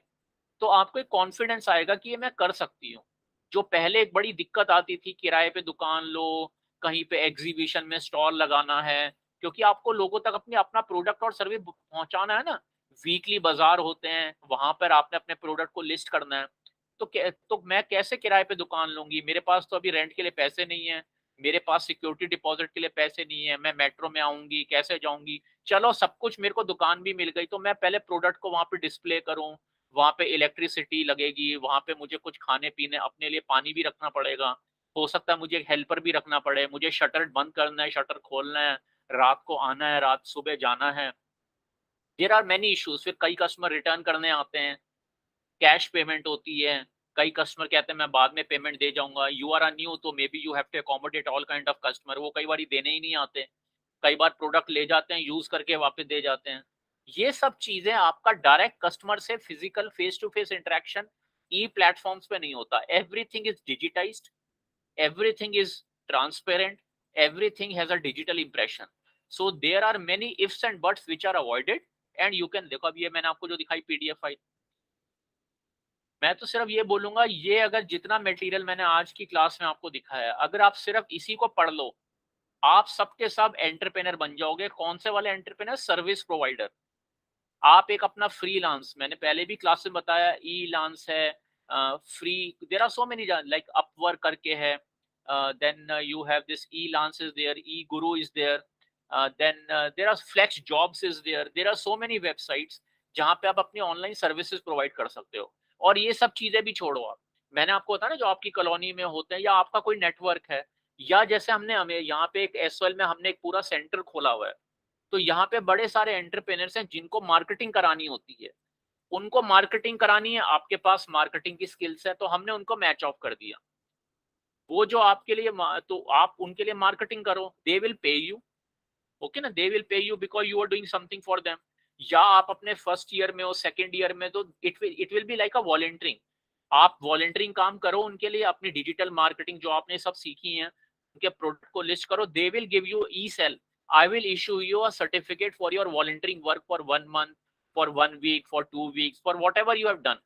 तो आपको एक कॉन्फिडेंस आएगा कि ये मैं कर सकती हूँ। जो पहले एक बड़ी दिक्कत आती थी, किराए पे दुकान लो, कहीं पे एग्ज़िबिशन में स्टॉल लगाना है, क्योंकि आपको लोगों तक अपनी अपना प्रोडक्ट और सर्विस पहुँचाना है ना। वीकली बाज़ार होते हैं, वहाँ पर आपने अपने प्रोडक्ट को लिस्ट करना है। तो मैं कैसे किराए पे दुकान लूँगी? मेरे पास तो अभी रेंट के लिए पैसे नहीं है, मेरे पास सिक्योरिटी डिपॉज़िट के लिए पैसे नहीं है, मैं मेट्रो में आऊँगी, कैसे जाऊँगी? चलो सब कुछ मेरे को दुकान भी मिल गई, तो मैं पहले प्रोडक्ट को वहाँ पे डिस्प्ले करूँ, वहाँ पे इलेक्ट्रिसिटी लगेगी, वहाँ पे मुझे कुछ खाने-पीने, अपने लिए पानी भी रखना पड़ेगा। हो सकता है मुझे एक हेल्पर भी रखना पड़े, मुझे शटर बंद करना है, शटर खोलना है, रात को आना है, रात सुबह जाना है। There are many issues. फिर कई कस्टमर रिटर्न करने आते हैं, कैश पेमेंट होती है, कई कस्टमर कहते हैं मैं बाद में पेमेंट दे जाऊँगा। यू आर अ न्यू, तो maybe you have to accommodate all kind of customer, वो कई बारी देने ही नहीं आते। कई बार प्रोडक्ट ले जाते हैं, यूज़ करके वापस दे जाते हैं। ये सब चीज़ें आपका डायरेक्ट कस्टमर से physical face to face interaction e platforms पे नहीं होता। Everything is digitised, everything is transparent, everything has a digital impression. So there are many ifs and buts which are avoided and you can देखो, अब ये मैंने आपको जो दिखाई पीडीएफ फाइल, मैं तो सिर्फ ये बोलूँगा, ये अगर जितना मटेरियल मैंने आज की क्लास में आपको दिखाया, अगर आप सिर्फ इसी को पढ़ लो, आप सब के सब एंटरप्रेन्योर बन जाओगे। कौन से वाले एंटरप्रेन्योर? Service provider. आप एक अपना फ्रीलांस, मैंने पहले भी क्लास में बताया, ई-लांस है, free, there are so many, like Upwork करके है, then you have this Elance is there, eGuru is there, then there are flex jobs is there are so many websites जहाँ पे आप अपनी ऑनलाइन सर्विसेज प्रोवाइड कर सकते हो। और ये सब चीज़ें भी छोड़ो आप, मैंने आपको बताया ना जो आपकी कॉलोनी में होते हैं, या आपका कोई नेटवर्क है, या जैसे हमने हमें यहाँ पे एक एसवाइएल में हमने एक पूरा सेंटर खोला हुआ है, तो यहाँ पे बड़े सारे एंटरप्रेन्योर्स हैं जिनको मार्केटिंग करानी होती है। उनको मार्केटिंग करानी है, आपके पास मार्केटिंग की स्किल्स है, तो हमने उनको मैच ऑफ कर दिया। वो जो आपके लिए तो आप उनके लिए मार्केटिंग करो, they will pay you, okay ना, they will pay you because you are doing something for them. या आप अपने फर्स्ट ईयर में हो, सेकंड ईयर में, तो it will be like a volunteering. आप वॉलंटियरिंग काम करो उनके लिए, अपनी डिजिटल मार्केटिंग जो आपने सब सीखी है, उनके प्रोडक्ट को लिस्ट करो, they will give you e sale. I will issue you a certificate for your volunteering work for 1 month, for 1 week, for 2 weeks, for whatever you have done.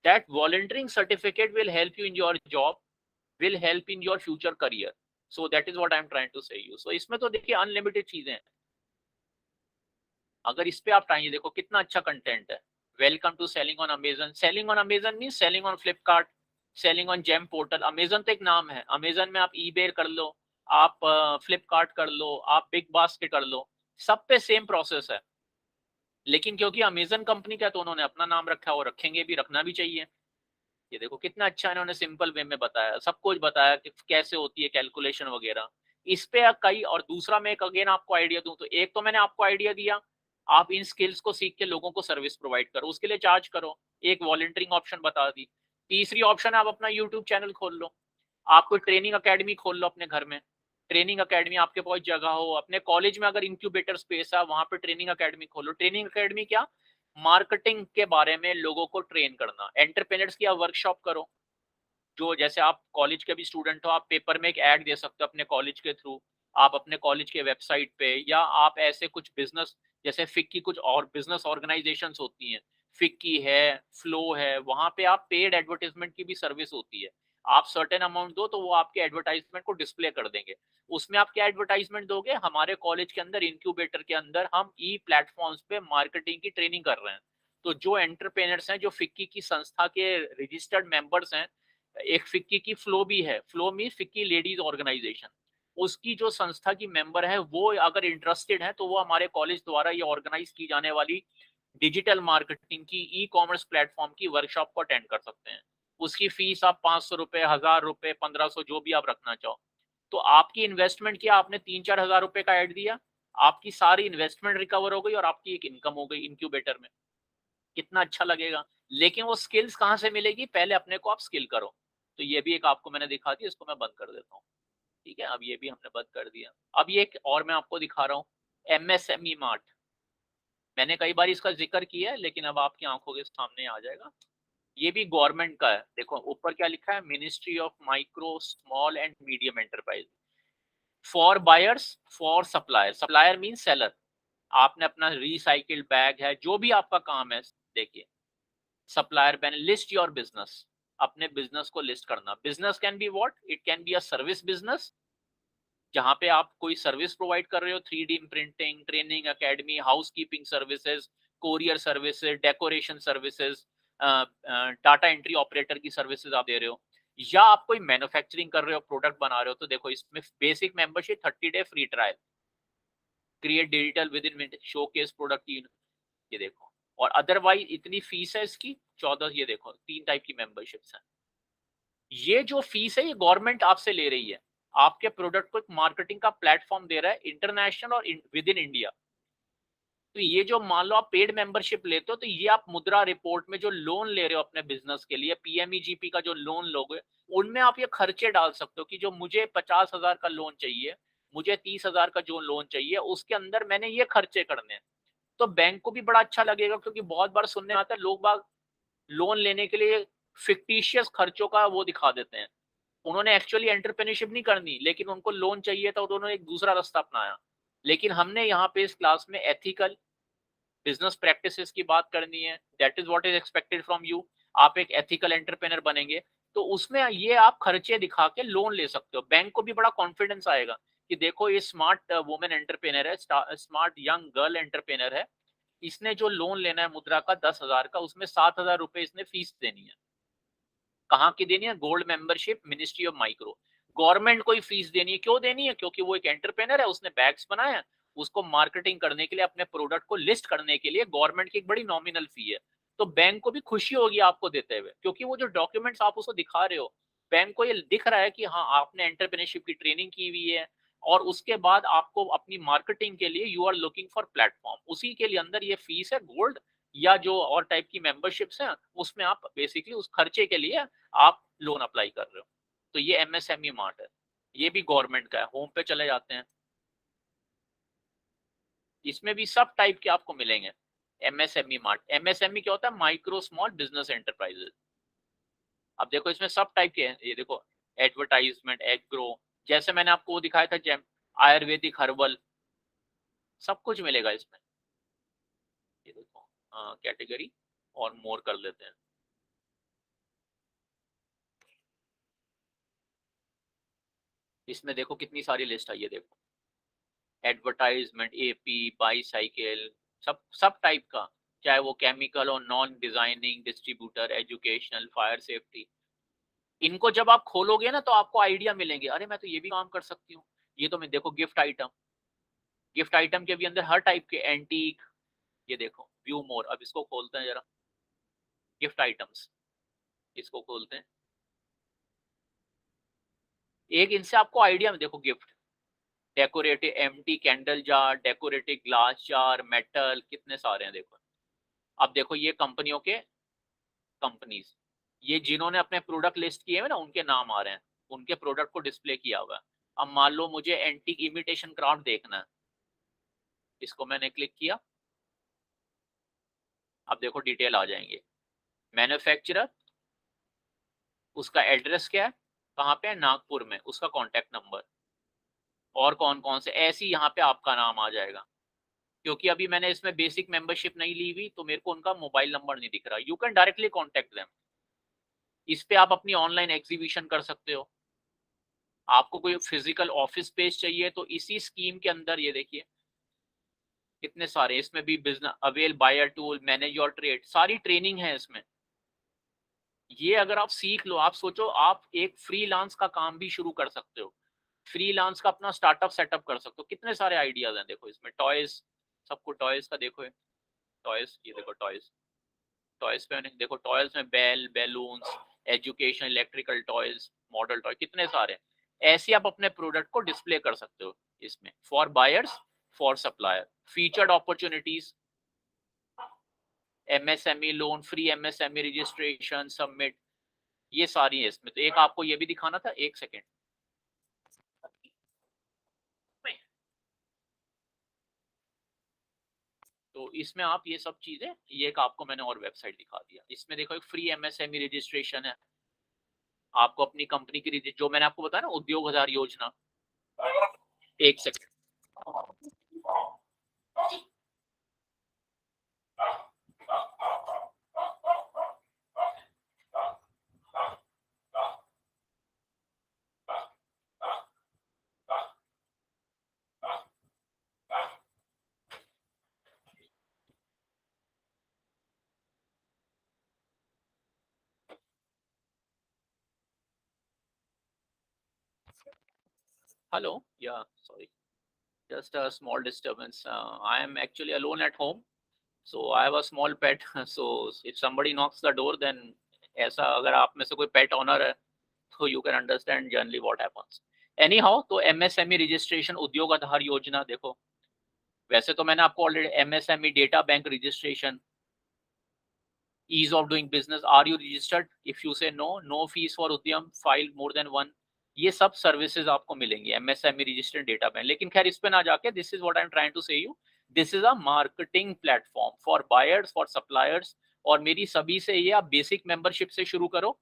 That volunteering certificate will help you in your job, will help in your future career. So that is what I am trying to say you. So इसमें तो देखिए unlimited चीज़ें हैं। अगर इस पे आप try, देखो कितना अच्छा कंटेंट है। Welcome to selling on Amazon. Selling on Amazon mean selling on Flipkart, selling on GeM portal. Amazon तो एक नाम है, अमेजन में आप ईबे कर लो, आप फ्लिपकार्ट कर लो, आप बिग बास्केट कर लो, सब पे सेम प्रोसेस है। लेकिन क्योंकि अमेजन कंपनी का, तो उन्होंने अपना नाम रखा है, और रखेंगे भी, रखना भी चाहिए। ये देखो कितना अच्छा इन्होंने सिंपल वे में बताया, सब कुछ बताया कि कैसे होती है कैलकुलेशन वगैरह। इस पे कई, और दूसरा मैं एक अगेन आपको आइडिया दूं, तो एक तो मैंने आपको आइडिया दिया, आप इन स्किल्स को सीख के लोगों को सर्विस प्रोवाइड करो, उसके लिए चार्ज करो। एक वॉलंटियरिंग ऑप्शन बता दी। तीसरी ऑप्शन है, आप अपना यूट्यूब चैनल खोल लो, आप कोई ट्रेनिंग अकेडमी खोल लो अपने घर में। ट्रेनिंग अकेडमी आपके पास जगह हो, अपने कॉलेज में अगर इंक्यूबेटर स्पेस है, वहां पे ट्रेनिंग अकेडमी खोलो। ट्रेनिंग अकेडमी क्या? मार्केटिंग के बारे में लोगों को ट्रेन करना। एंटरप्रेन्योर्स की आप वर्कशॉप करो, जो जैसे आप कॉलेज के भी स्टूडेंट हो, आप पेपर में एक ऐड दे सकते हो अपने कॉलेज के थ्रू, आप अपने कॉलेज के वेबसाइट पे, या आप ऐसे कुछ बिजनेस, जैसे फिक की कुछ और बिजनेस ऑर्गेनाइजेशंस होती हैं, फिक्की है, फ्लो है, वहां पे आप पेड एडवर्टाइजमेंट की भी सर्विस होती है। आप सर्टेन अमाउंट दो तो वो आपके एडवर्टाइजमेंट को डिस्प्ले कर देंगे। उसमें आप क्या एडवर्टाइजमेंट दोगे? हमारे कॉलेज के अंदर इंक्यूबेटर के अंदर हम ई प्लेटफॉर्म्स पे मार्केटिंग की ट्रेनिंग कर रहे हैं। तो जो एंटरप्रेन्योर्स हैं, जो फिक्की की संस्था के रजिस्टर्ड मेंबर्स हैं, एक फिक्की की फ्लो भी है, FLO mean FICCI ladies organisation, उसकी जो संस्था की मेंबर है, वो अगर इंटरेस्टेड है तो वो हमारे कॉलेज द्वारा ये ऑर्गेनाइज की जाने वाली डिजिटल मार्केटिंग की ई कॉमर्स प्लेटफॉर्म की वर्कशॉप को अटेंड कर सकते हैं। उसकी फीस आप 500 रुपए, 1000 रुपए, 1500, जो भी आप रखना चाहो। तो आपकी इन्वेस्टमेंट किया आपने, 3-4 हज़ार रुपए का ऐड दिया, आपकी सारी इन्वेस्टमेंट रिकवर हो गई और आपकी एक इनकम हो गई इंक्यूबेटर में। कितना अच्छा लगेगा। लेकिन वो स्किल्स कहाँ से मिलेगी? पहले अपने को आप स्किल करो। तो ये भी एक आपको मैंने दिखा दी, इसको मैं बंद कर देता हूँ। ठीक है, अब ये भी हमने बंद कर दिया। अब ये एक और मैं आपको दिखा रहा हूँ, एमएसएमई मार्ट। मैंने कई बार इसका जिक्र किया है, लेकिन अब आपकी आंखों के सामने आ जाएगा। ये भी गवर्नमेंट का है। देखो ऊपर क्या लिखा है, ministry of micro small and medium enterprise, for buyers, for supplier. Supplier mean seller. आपने अपना रिसाइकिल्ड बैग है, जो भी आपका काम है, देखिए supplier ban, list your business, अपने बिजनेस को लिस्ट करना। Business can be what, it can be a service business, जहां पे आप कोई सर्विस प्रोवाइड कर रहे हो, 3D printing, training academy, house keeping services, courier services, decoration services, data entry operator की सर्विसेज आप दे रहे हो, या आप कोई मैन्युफैक्चरिंग कर रहे हो, प्रोडक्ट बना रहे हो, तो देखो इसमें basic membership 30 day free trial, create digital with in showcase product, ये देखो। और अदरवाइज इतनी फीस है इसकी 14, ये देखो 3 टाइप की मेंबरशिप्स हैं। ये जो फीस है ये गवर्नमेंट आपसे ले रही है, आपके प्रोडक्ट को एक मार्केटिंग का प्लेटफॉर्म दे रहा है, इंटरनेशनल और विद इन इंडिया। तो ये जो मान लो आप पेड मेंबरशिप लेते हो, तो ये आप मुद्रा रिपोर्ट में जो लोन ले रहे हो अपने बिजनेस के लिए, पीएमईजीपी का जो लोन लोगे, उनमें आप ये खर्चे डाल सकते हो कि जो मुझे 50,000 का लोन चाहिए, मुझे 30,000 का जो लोन चाहिए, उसके अंदर मैंने ये खर्चे करने हैं। तो बैंक को भी बड़ा अच्छा लगेगा, क्योंकि बहुत बार सुनने आता है लोग बाग लोन लेने के लिए फिक्टिशियस खर्चों का वो दिखा देते हैं। उन्होंने एक्चुअली एंटरप्रेन्योरशिप नहीं करनी, लेकिन उनको लोन चाहिए था, तो उन्होंने एक दूसरा रास्ता अपनाया। लेकिन हमने यहाँ पे इस क्लास में एथिकल बिजनेस प्रैक्टिसेस की बात करनी है, that is what is expected from you. आप एक एथिकल एंटरप्रेन्योर बनेंगे, तो उसमें ये आप खर्चे दिखा के लोन ले सकते हो। बैंक को भी बड़ा कॉन्फिडेंस आएगा कि देखो ये स्मार्ट वुमेन एंटरप्रेन्योर है, स्मार्ट यंग गर्ल एंटरप्रेन्योर है, इसने जो लोन लेना है मुद्रा का 10,000 का, उसमें 7,000 रुपए इसने फीस देनी है। कहाँ की देनी है, gold membership, ministry of micro. Government को ही फीस देनी है, क्यों देनी है, क्योंकि वो एक एंटरप्रेन्योर है, उसने बैग्स बनाए हैं, उसको मार्केटिंग करने के लिए, अपने प्रोडक्ट को लिस्ट करने के लिए गवर्नमेंट की एक बड़ी नॉमिनल फी है। तो बैंक को भी खुशी होगी आपको देते हुए, क्योंकि वो जो डॉक्यूमेंट्स आप उसको दिखा रहे हो, बैंक को ये दिख रहा है कि हाँ आपने एंटरप्रेन्योरशिप की ट्रेनिंग की हुई है, और उसके बाद आपको अपनी मार्केटिंग के लिए you are looking for platform, उसी के लिए अंदर ये फीस है। गोल्ड या जो और टाइप की मेंबरशिप्स हैं, उसमें आप बेसिकली उस खर्चे के लिए आप लोन अप्लाई कर रहे हो। तो ये एमएसएमई मार्ट है, ये भी गवर्नमेंट का है। होम पे चले जाते हैं, इसमें भी सब टाइप के आपको मिलेंगे। एमएसएमई मार्ट, एमएसएमई क्या होता है, माइक्रो स्मॉल बिजनेस एंटरप्राइजेस। अब देखो इसमें सब टाइप के हैं, ये देखो एडवर्टाइजमेंट, एग्रो, जैसे मैंने आपको वो दिखाया था, जैम आयुर्वेदिक, हर्बल, सब कुछ मिलेगा इसमें। ये देखो कैटेगरी और मोर कर लेते हैं। इसमें देखो कितनी सारी लिस्ट आई है, देखो एडवर्टाइजमेंट, एपी, बाईसाइकिल, सब सब टाइप का, चाहे वो केमिकल और non designing, distributor, educational, fire safety. इनको जब आप खोलोगे ना, तो आपको आइडिया मिलेंगे, अरे मैं तो ये भी काम कर सकती हूँ। ये तो मैं देखो गिफ्ट आइटम, गिफ्ट आइटम के भी अंदर हर टाइप के एंटीक, ये देखो व्यू मोर। अब इसको खोलते हैं जरा, गिफ्ट आइटम्स, इसको खोलते हैं। एक इनसे आपको आइडिया में देखो, gift, decorative empty candle jar, decorative glass jar, metal, कितने सारे हैं देखो। अब देखो ये कंपनियों के कंपनीज, ये जिन्होंने अपने प्रोडक्ट लिस्ट किए हुए ना, उनके नाम आ रहे हैं, उनके प्रोडक्ट को डिस्प्ले किया हुआ है। अब मान लो मुझे एंटीक इमिटेशन क्राफ्ट देखना है, इसको मैंने क्लिक किया, अब देखो डिटेल आ जाएंगे। मैन्युफैक्चरर, उसका एड्रेस क्या है, कहाँ पे है, नागपुर में, उसका कॉन्टैक्ट नंबर, और कौन कौन से, ऐसी यहाँ पे आपका नाम आ जाएगा। क्योंकि अभी मैंने इसमें बेसिक मेंबरशिप नहीं ली हुई, तो मेरे को उनका मोबाइल नंबर नहीं दिख रहा। You can directly contact them. इस पे आप अपनी ऑनलाइन एग्जीबिशन कर सकते हो। आपको कोई फिजिकल ऑफिस स्पेस चाहिए, तो इसी स्कीम के अंदर ये देखिए कितने सारे, इसमें भी business avail, buyer tool, manage your trade, सारी ट्रेनिंग है इसमें। ये अगर आप सीख लो, आप सोचो आप एक फ्रीलांस का काम भी शुरू कर सकते हो, फ्रीलांस का अपना स्टार्टअप सेटअप कर सकते हो। कितने सारे आइडियाज हैं देखो इसमें। टॉयज, सबको टॉयज का देखो, टॉयज, ये देखो टॉयज, टॉयज पे देखो, टॉयज में bell, balloons, education, electrical toys, model toy, कितने सारे। ऐसे आप अपने प्रोडक्ट को डिस्प्ले कर सकते हो इसमें, for buyers, for supplier, featured opportunities, MSME loan, free MSME registration, submit, ये सारी है इसमें। तो एक आपको ये भी दिखाना था, एक सेकेंड। तो इसमें आप ये सब चीजें, ये एक आपको मैंने और वेबसाइट दिखा दिया। इसमें देखो एक फ्री एमएसएमई रजिस्ट्रेशन है, आपको अपनी कंपनी की जो मैंने आपको बताया ना उद्योग आधार योजना। एक सेकंड, हेलो, या sorry, just a small disturbance. I am actually alone at home, so I have a small pet. So if somebody knocks the door, then ऐसा अगर आप में से कोई पेट ऑनर है तो you can understand generally what happens. Anyhow, तो MSME registration उद्योग आधार योजना देखो, वैसे तो मैंने आपको already MSME data bank registration, ease of doing business, are you registered? If you say no, no fees for उद्यम, file more than one, ये सब सर्विसेज आपको मिलेंगी एमएसएमई रजिस्टर्ड डेटा बैंक। लेकिन खैर इस पे ना जाके, this is what I am trying to say you, this is a marketing platform for buyers, for suppliers. और मेरी सभी से ये, आप बेसिक मेंबरशिप से शुरू करो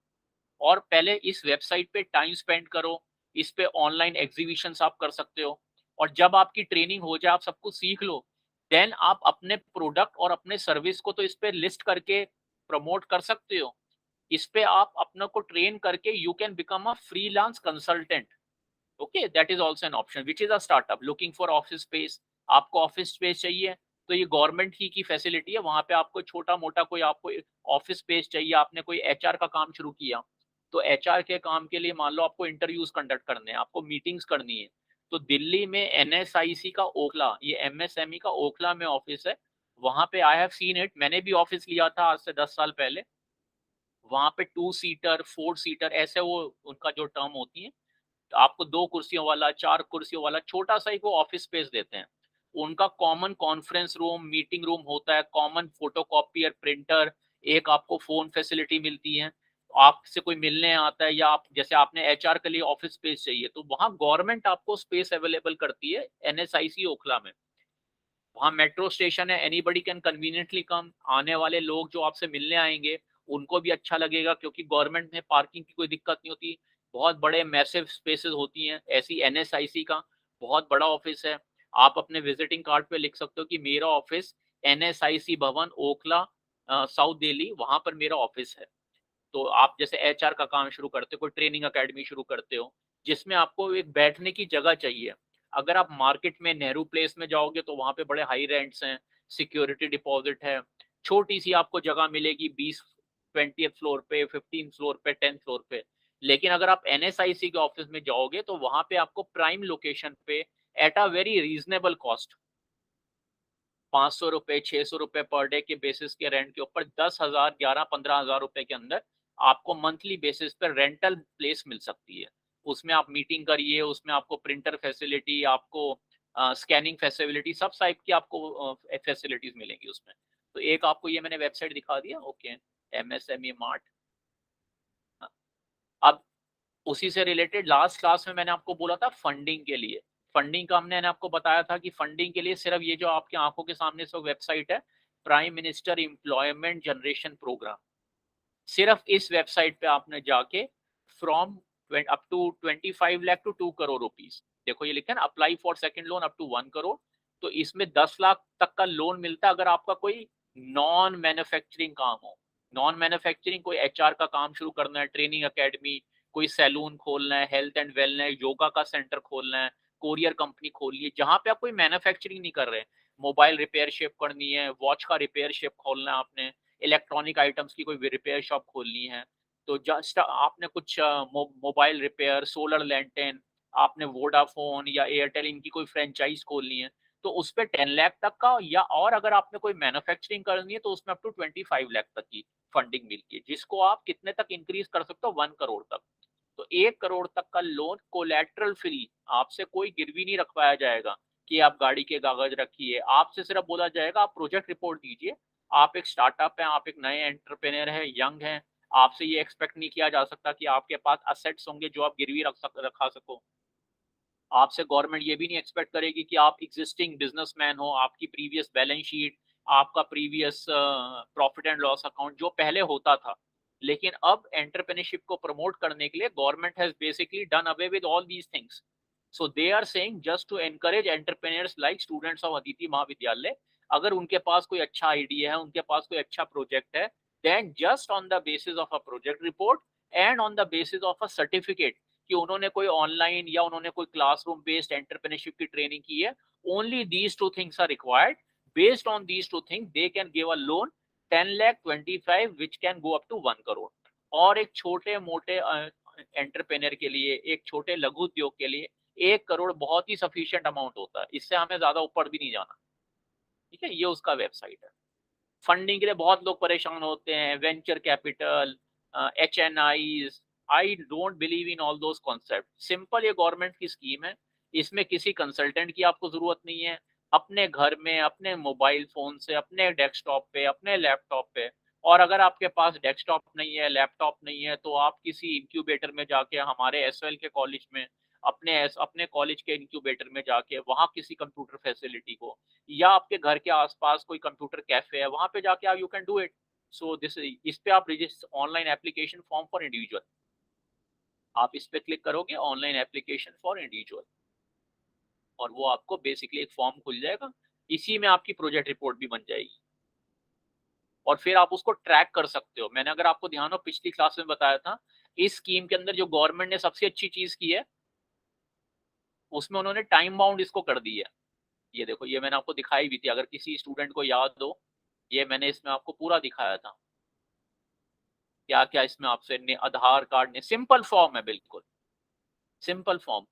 और पहले इस वेबसाइट पे टाइम स्पेंड करो, इस पे ऑनलाइन एग्जीबिशंस आप कर सकते हो, और जब आपकी ट्रेनिंग हो जाए, आप सब कुछ सीख लो, देन आप अपने प्रोडक्ट और अपने सर्विस को तो इस पे लिस्ट करके प्रमोट कर सकते हो। इस पे आप अपने को ट्रेन करके you can become a freelance consultant. Okay, that is also an option which is a startup looking for office space. आपको ऑफिस स्पेस चाहिए तो ये गवर्नमेंट ही की फैसिलिटी है, वहां पे आपको छोटा मोटा कोई आपको ऑफिस स्पेस चाहिए, आपने कोई एचआर का काम शुरू किया, तो एचआर के काम के लिए मान लो आपको इंटरव्यूज कंडक्ट करने हैं, आपको मीटिंग्स करनी है, तो दिल्ली में एनएसआईसी का ओखला, ये एमएसएमई का ओखला में ऑफिस है, वहां पे आई हैव सीन इट, मैंने भी ऑफिस लिया था आज से 10 साल पहले। वहां पे 2 सीटर 4 सीटर ऐसे वो उनका जो टर्म होती है, तो आपको 2 कुर्सियों वाला 4 कुर्सियों वाला छोटा सा ही वो ऑफिस स्पेस देते हैं। उनका common conference room meeting room होता है, कॉमन फोटोकॉपियर प्रिंटर, एक आपको फोन फैसिलिटी मिलती है, आपसे कोई मिलने आता है या आप जैसे आपने एचआर के लिए ऑफिस स्पेस चाहिए तो वहां गवर्नमेंट आपको स्पेस अवेलेबल करती है एनएसआईसी ओखला में। वहाँ मेट्रो स्टेशन है, एनीबडी कैन कन्वीनियंटली कम, आने वाले लोग जो आपसे मिलने आएंगे उनको भी अच्छा लगेगा क्योंकि गवर्नमेंट में पार्किंग की कोई दिक्कत नहीं होती, बहुत बड़े मैसिव स्पेसेस होती हैं। ऐसी एनएसआईसी का बहुत बड़ा ऑफिस है, आप अपने विजिटिंग कार्ड पे लिख सकते हो कि मेरा ऑफिस एनएसआईसी भवन ओखला साउथ दिल्ली, वहां पर मेरा ऑफिस है। तो आप जैसे एचआर का काम शुरू करते हो, कोई ट्रेनिंग अकेडमी शुरू करते हो जिसमें आपको एक बैठने की जगह चाहिए, अगर आप मार्केट में नेहरू प्लेस में जाओगे तो वहां पे बड़े हाई रेंट्स हैं, सिक्योरिटी डिपॉजिट है, छोटी सी आपको जगह मिलेगी 20 फ्लोर पे, 15 फ्लोर पे, 10 फ्लोर पे। लेकिन अगर आप एनएसआईसी के ऑफिस में जाओगे तो वहां पे आपको प्राइम लोकेशन पे at a very reasonable cost, 500 रुपए 600 रुपए पर डे के बेसिस के रेंट के ऊपर 10,000 11-15,000 रुपए के अंदर आपको मंथली बेसिस पर रेंटल प्लेस मिल सकती है। उसमें आप मीटिंग करिए, उसमें आपको प्रिंटर फैसिलिटी, आपको स्कैनिंग फैसिलिटी, सब टाइप की आपको फैसिलिटीज मिलेंगी उसमें। तो एक आपको ये मैंने वेबसाइट दिखा दिया, ओके, एमएसएमई मार्ट। अब उसी से रिलेटेड लास्ट क्लास में मैंने आपको बोला था फंडिंग के लिए, फंडिंग का मैंने आपको बताया था कि फंडिंग के लिए सिर्फ ये जो आपकी आंखों के सामने से वेबसाइट है, prime minister employment generation programme, सिर्फ इस वेबसाइट पे आपने जाके from up to 25 lakh to 2 crore rupees, देखो ये लिखा है ना, apply for second loan up to 1 crore, तो इसमें 10 लाख तक का लोन मिलता है अगर आपका कोई नॉन मैन्युफैक्चरिंग काम हो। नॉन मैन्युफैक्चरिंग कोई एचआर का काम शुरू करना है, ट्रेनिंग अकेडमी, कोई सैलून खोलना है, हेल्थ एंड वेलनेस योगा का सेंटर खोलना है, कोरियर कंपनी खोलनी है जहां पे आप कोई मैन्युफैक्चरिंग नहीं कर रहे, मोबाइल रिपेयर शिप करनी है, वॉच का रिपेयर शिप खोलना है आपने, इलेक्ट्रॉनिक आइटम्स की कोई रिपेयर शॉप खोलनी है, तो जस्ट आपने कुछ मोबाइल रिपेयर, सोलर लैंटेन, आपने वोडाफोन या एयरटेल इनकी कोई फ्रेंचाइज खोलनी है, तो उस पर 10 लाख तक का, या और अगर आपने कोई मैन्युफैक्चरिंग करनी है तो उसमें अप टू 25 लाख तक की फंडिंग मिलती है, जिसको आप कितने तक इंक्रीज कर सकते हो, 1 करोड़ तक। तो 1 करोड़ तक का लोन कोलैटरल फ्री, आपसे कोई गिरवी नहीं रखवाया जाएगा कि आप गाड़ी के कागज रखिए, आपसे सिर्फ बोला जाएगा आप प्रोजेक्ट रिपोर्ट दीजिए, आप एक स्टार्टअप है, आप एक नए एंटरप्रेन्योर है, यंग है, आपसे ये एक्सपेक्ट नहीं किया जा सकता कि आपके पास असेट्स होंगे जो आप गिरवी रखा सको, आपसे गवर्नमेंट ये भी नहीं एक्सपेक्ट करेगी कि आप एग्जिस्टिंग बिजनेसमैन हो, आपकी प्रीवियस बैलेंस शीट आपका previous profit and loss account जो पहले होता था। लेकिन अब एंटरप्रेन्योरशिप को प्रमोट करने के लिए government has basically done away with all these things. So they are saying just to encourage entrepreneurs like students of Aditi Mahavidyalaya, अगर उनके पास कोई अच्छा आइडिया है, उनके पास कोई अच्छा प्रोजेक्ट है, then just on the basis of a project report and on the basis of a certificate कि उन्होंने कोई ऑनलाइन या उन्होंने कोई क्लासरूम बेस्ड एंटरप्रेन्योरशिप की ट्रेनिंग की है, only these two things are required. Based on these two things, they can give a loan 10 lakh 25 which can go up to 1 crore। और एक छोटे मोटे एंटरप्रेन्योर के लिए, एक छोटे लघु उद्योग के लिए 1 करोड़ बहुत ही सफिशिएंट अमाउंट होता है, इससे हमें ज्यादा ऊपर भी नहीं जाना। ठीक है, ये उसका वेबसाइट है। फंडिंग के लिए बहुत लोग परेशान होते हैं, venture capital, HNIs, I don't believe in all those concept. Simple ये गवर्नमेंट की स्कीम है, इसमें किसी कंसल्टेंट की आपको जरूरत नहीं है। अपने घर में, अपने मोबाइल फोन से, अपने डेस्कटॉप पे, अपने लैपटॉप पे, और अगर आपके पास डेस्कटॉप नहीं है, लैपटॉप नहीं है, तो आप किसी इंक्यूबेटर में जाके, हमारे SOL के कॉलेज में, अपने कॉलेज के इंक्यूबेटर में जाके वहाँ किसी कंप्यूटर फैसिलिटी को, या आपके घर के आसपास कोई कंप्यूटर कैफे है, वहां पे जाके आप you can do it. So this, इस पे आप register online application form for individual, आप इस पे क्लिक करोगे ऑनलाइन एप्लीकेशन फॉर इंडिविजुअल, और वो आपको बेसिकली एक फॉर्म खुल जाएगा, इसी में आपकी प्रोजेक्ट रिपोर्ट भी बन जाएगी, और फिर आप उसको ट्रैक कर सकते हो। मैंने, अगर आपको ध्यान हो, पिछली क्लास में बताया था, इस स्कीम के अंदर जो गवर्नमेंट ने सबसे अच्छी चीज की है, उसमें उन्होंने टाइम बाउंड इसको कर दी है। ये देखो, ये मैंने आपको दिखाई भी थी, अगर किसी स्टूडेंट को याद हो, ये मैंने इसमें आपको पूरा दिखाया था, क्या क्या इसमें आपसे आधार कार्ड ने, सिंपल फॉर्म है, बिल्कुल सिंपल फॉर्म,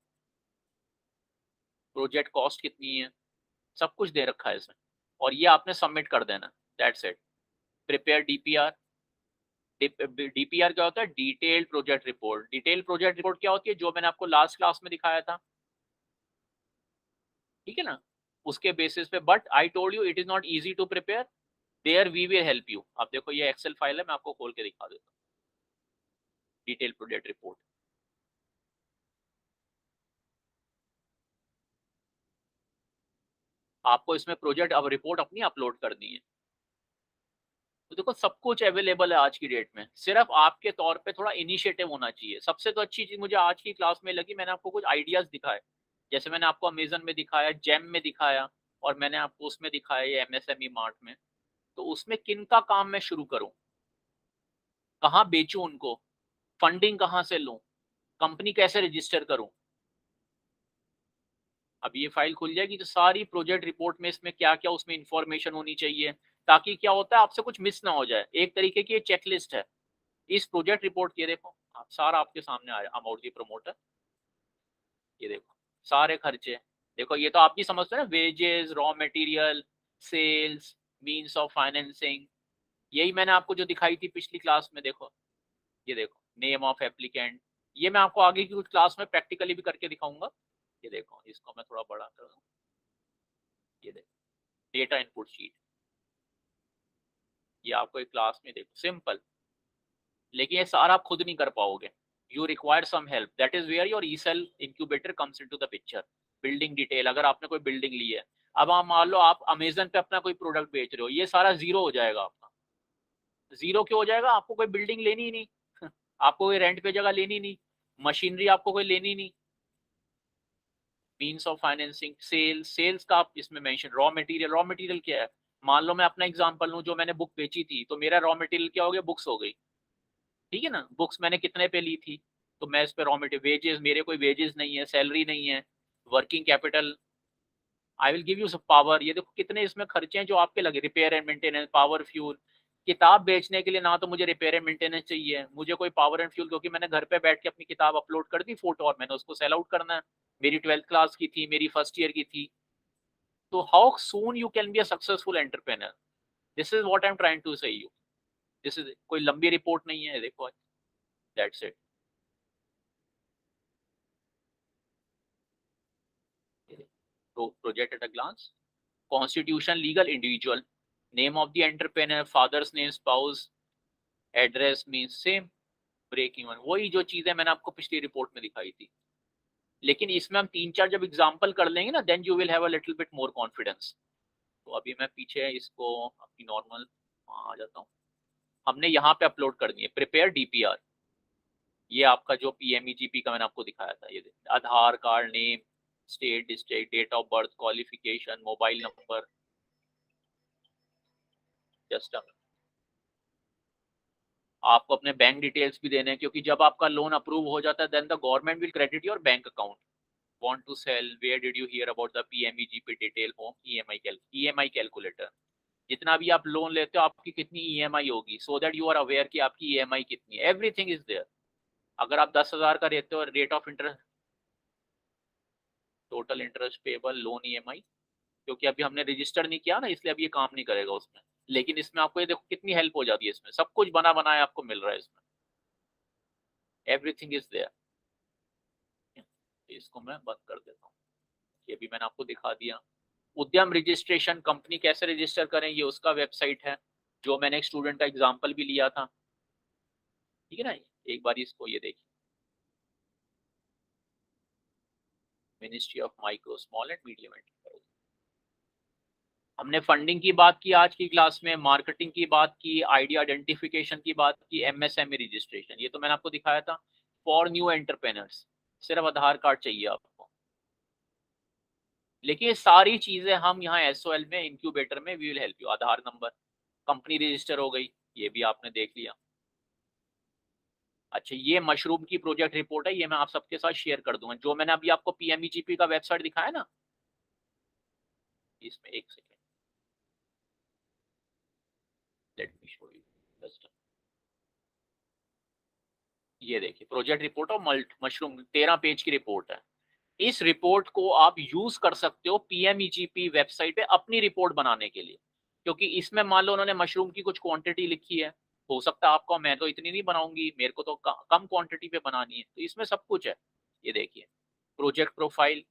प्रोजेक्ट कॉस्ट कितनी है, सब कुछ दे रखा है इसमें, और ये आपने सबमिट कर देना, that's it. Prepare DPR। DPR क्या होता है? Detailed project report. Detailed project report क्या होती है? जो मैंने आपको लास्ट क्लास में दिखाया था, ठीक है ना, उसके बेसिस पे। But I told you it is not easy to prepare, there we will help you. आप देखो, ये एक्सेल फाइल है, मैं आपको खोल के दिखा देता हूँ, डिटेल प्रोजेक्ट रिपोर्ट। आपको इसमें प्रोजेक्ट अब रिपोर्ट अपनी अपलोड करनी है। तो देखो, सब कुछ अवेलेबल है आज की डेट में, सिर्फ आपके तौर पे थोड़ा इनिशिएटिव होना चाहिए। सबसे तो अच्छी चीज मुझे आज की क्लास में लगी, मैंने आपको कुछ आइडियाज दिखाए, जैसे मैंने आपको अमेजन में दिखाया, जेम में दिखाया, और मैंने आपको उसमें दिखाया ये MSME मार्ट में। तो उसमें किन का काम मैं शुरू करूं, कहाँ बेचूं उनको, फंडिंग कहाँ से लूं, कंपनी कैसे रजिस्टर करूं। अब ये फाइल खुल जाएगी तो सारी प्रोजेक्ट रिपोर्ट में इसमें क्या क्या उसमें इंफॉर्मेशन होनी चाहिए, ताकि क्या होता है, आपसे कुछ मिस ना हो जाए। एक तरीके की चेकलिस्ट है इस प्रोजेक्ट रिपोर्ट की। देखो, सारा आपके सामने आया, अमाउंट दी प्रमोटर, ये देखो सारे खर्चे। देखो, ये तो आप भी समझते हैं ना, wages, raw material, sales, means of financing, यही मैंने आपको जो दिखाई थी पिछली क्लास में। देखो, ये देखो, नेम ऑफ एप्लीकेंट, ये मैं आपको आगे की कुछ क्लास में प्रैक्टिकली भी करके दिखाऊंगा। ये देखो, इसको मैं थोड़ा बड़ा कर दूं, ये देखो, डेटा इनपुट शीट, ये आपको एक क्लास में देखो, सिंपल। लेकिन ये सारा आप खुद नहीं कर पाओगे, you require some help, that is where your eCell incubator comes into the picture. Building detail, अगर आपने कोई बिल्डिंग ली है, अब आप मान लो आप अमेजन पे अपना कोई प्रोडक्ट बेच रहे हो, ये सारा जीरो हो जाएगा आपका। जीरो क्यों हो जाएगा? आपको कोई बिल्डिंग लेनी ही नहीं आपको कोई रेंट पे जगह लेनी नहीं, मशीनरी आपको कोई लेनी नहीं। Means of financing, sales, sales का आप इसमें mention, raw material, raw material क्या है? मान लो मैं अपना एग्जांपल लूं, जो मैंने बुक बेची थी, तो मेरा रॉ मटेरियल क्या हो गया? बुक्स हो गई, ठीक है ना। बुक्स मैंने कितने पे ली थी, तो मैं इस पे रॉ मटेरियल, वेजेस, मेरे कोई वेजेस नहीं है, सैलरी नहीं है, working capital, I will give you सब पावर। ये देखो कितने इसमें खर्चे हैं जो आपके लगे, repair and maintenance, power, fuel. किताब बेचने के लिए ना तो मुझे रिपेयर एंड मेंटेनेंस चाहिए, मुझे कोई पावर एंड फ्यूल, क्योंकि मैंने घर पे बैठ के अपनी किताब अपलोड कर दी फोटो, और मैंने उसको सेल आउट करना है। मेरी 12th क्लास की थी, मेरी फर्स्ट ईयर की थी। तो how soon you can be a successful entrepreneur, this is what I am trying to say you. This is, कोई लंबी रिपोर्ट नहीं है, देखो, दैट्स इट। तो project at a glance, constitution, legal, individual, name of the entrepreneur, father's name, spouse, address means same, break even, वही जो चीजें मैंने आपको पिछली रिपोर्ट में दिखाई थी। लेकिन इसमें हम 3-4 जब एग्जांपल कर लेंगे ना, then you will have a little bit more confidence. तो अभी मैं पीछे इसको अपनी नॉर्मल आ जाता हूँ। हमने यहाँ पे अपलोड करनी है प्रिपेयर डीपीआर। ये आपका जो पीएमईजीपी का मैंने आपको दिखाया था, ये Aadhaar card, name, state, district, date of birth, qualification, mobile number. Just आपको अपने बैंक डिटेल्स भी देने हैं, क्योंकि जब आपका लोन अप्रूव हो जाता है then the government will credit your bank account. Want to sell, where did you hear about the PMEGP detail home, EMI calculator. जितना भी आप लोन लेते हो आपकी कितनी ईएमआई होगी, so that you are aware कि आपकी ईएमआई कितनी है, एवरीथिंग इज देयर। अगर आप 10,000 का लेते हो, rate of interest, total interest payable, loan EMI, क्योंकि अभी हमने रजिस्टर नहीं किया ना इसलिए अभी ये काम नहीं करेगा उसमें। लेकिन इसमें आपको ये देखो कितनी हेल्प हो जाती है, इसमें सब कुछ बना बनाया आपको मिल रहा है इसमें, एवरीथिंग इज देयर। इसको मैं बंद कर देता हूँ, ये भी मैंने आपको दिखा दिया। उद्यम रजिस्ट्रेशन, कंपनी कैसे रजिस्टर करें, ये उसका वेबसाइट है, जो मैंने एक स्टूडेंट का एग्जांपल भी लिया था, ठीक है ना। एक बार इसको ये देखिए, ministry of micro small and medium enterprise. हमने फंडिंग की बात की आज की क्लास में, मार्केटिंग की बात की, आइडिया आइडेंटिफिकेशन की बात की, एमएसएमई रजिस्ट्रेशन, ये तो मैंने आपको दिखाया था। फॉर न्यू एंटरप्रेन्योर्स सिर्फ आधार कार्ड चाहिए आपको। लेकिन ये सारी चीजें हम यहाँ एसओएल में, इंक्यूबेटर में, we will help you. Aadhaar number, company register हो गई, ये भी आपने देख लिया। अच्छा, ये मशरूम की प्रोजेक्ट रिपोर्ट है, ये मैं आप सबके साथ शेयर कर दूंगा, जो मैंने अभी आपको पीएमईजीपी का वेबसाइट दिखाया ना, इसमें एक second, let me show you just. ये देखिए project report of mushroom, 13 page की रिपोर्ट है। इस रिपोर्ट को आप यूज कर सकते हो पीएमईजीपी वेबसाइट पे अपनी रिपोर्ट बनाने के लिए, क्योंकि इसमें मान लो उन्होंने मशरूम की कुछ क्वांटिटी लिखी है, हो सकता है आपको, मैं तो इतनी नहीं बनाऊंगी, मेरे को तो कम क्वांटिटी पे बनानी है, तो इसमें सब कुछ है। ये देखिए project profile,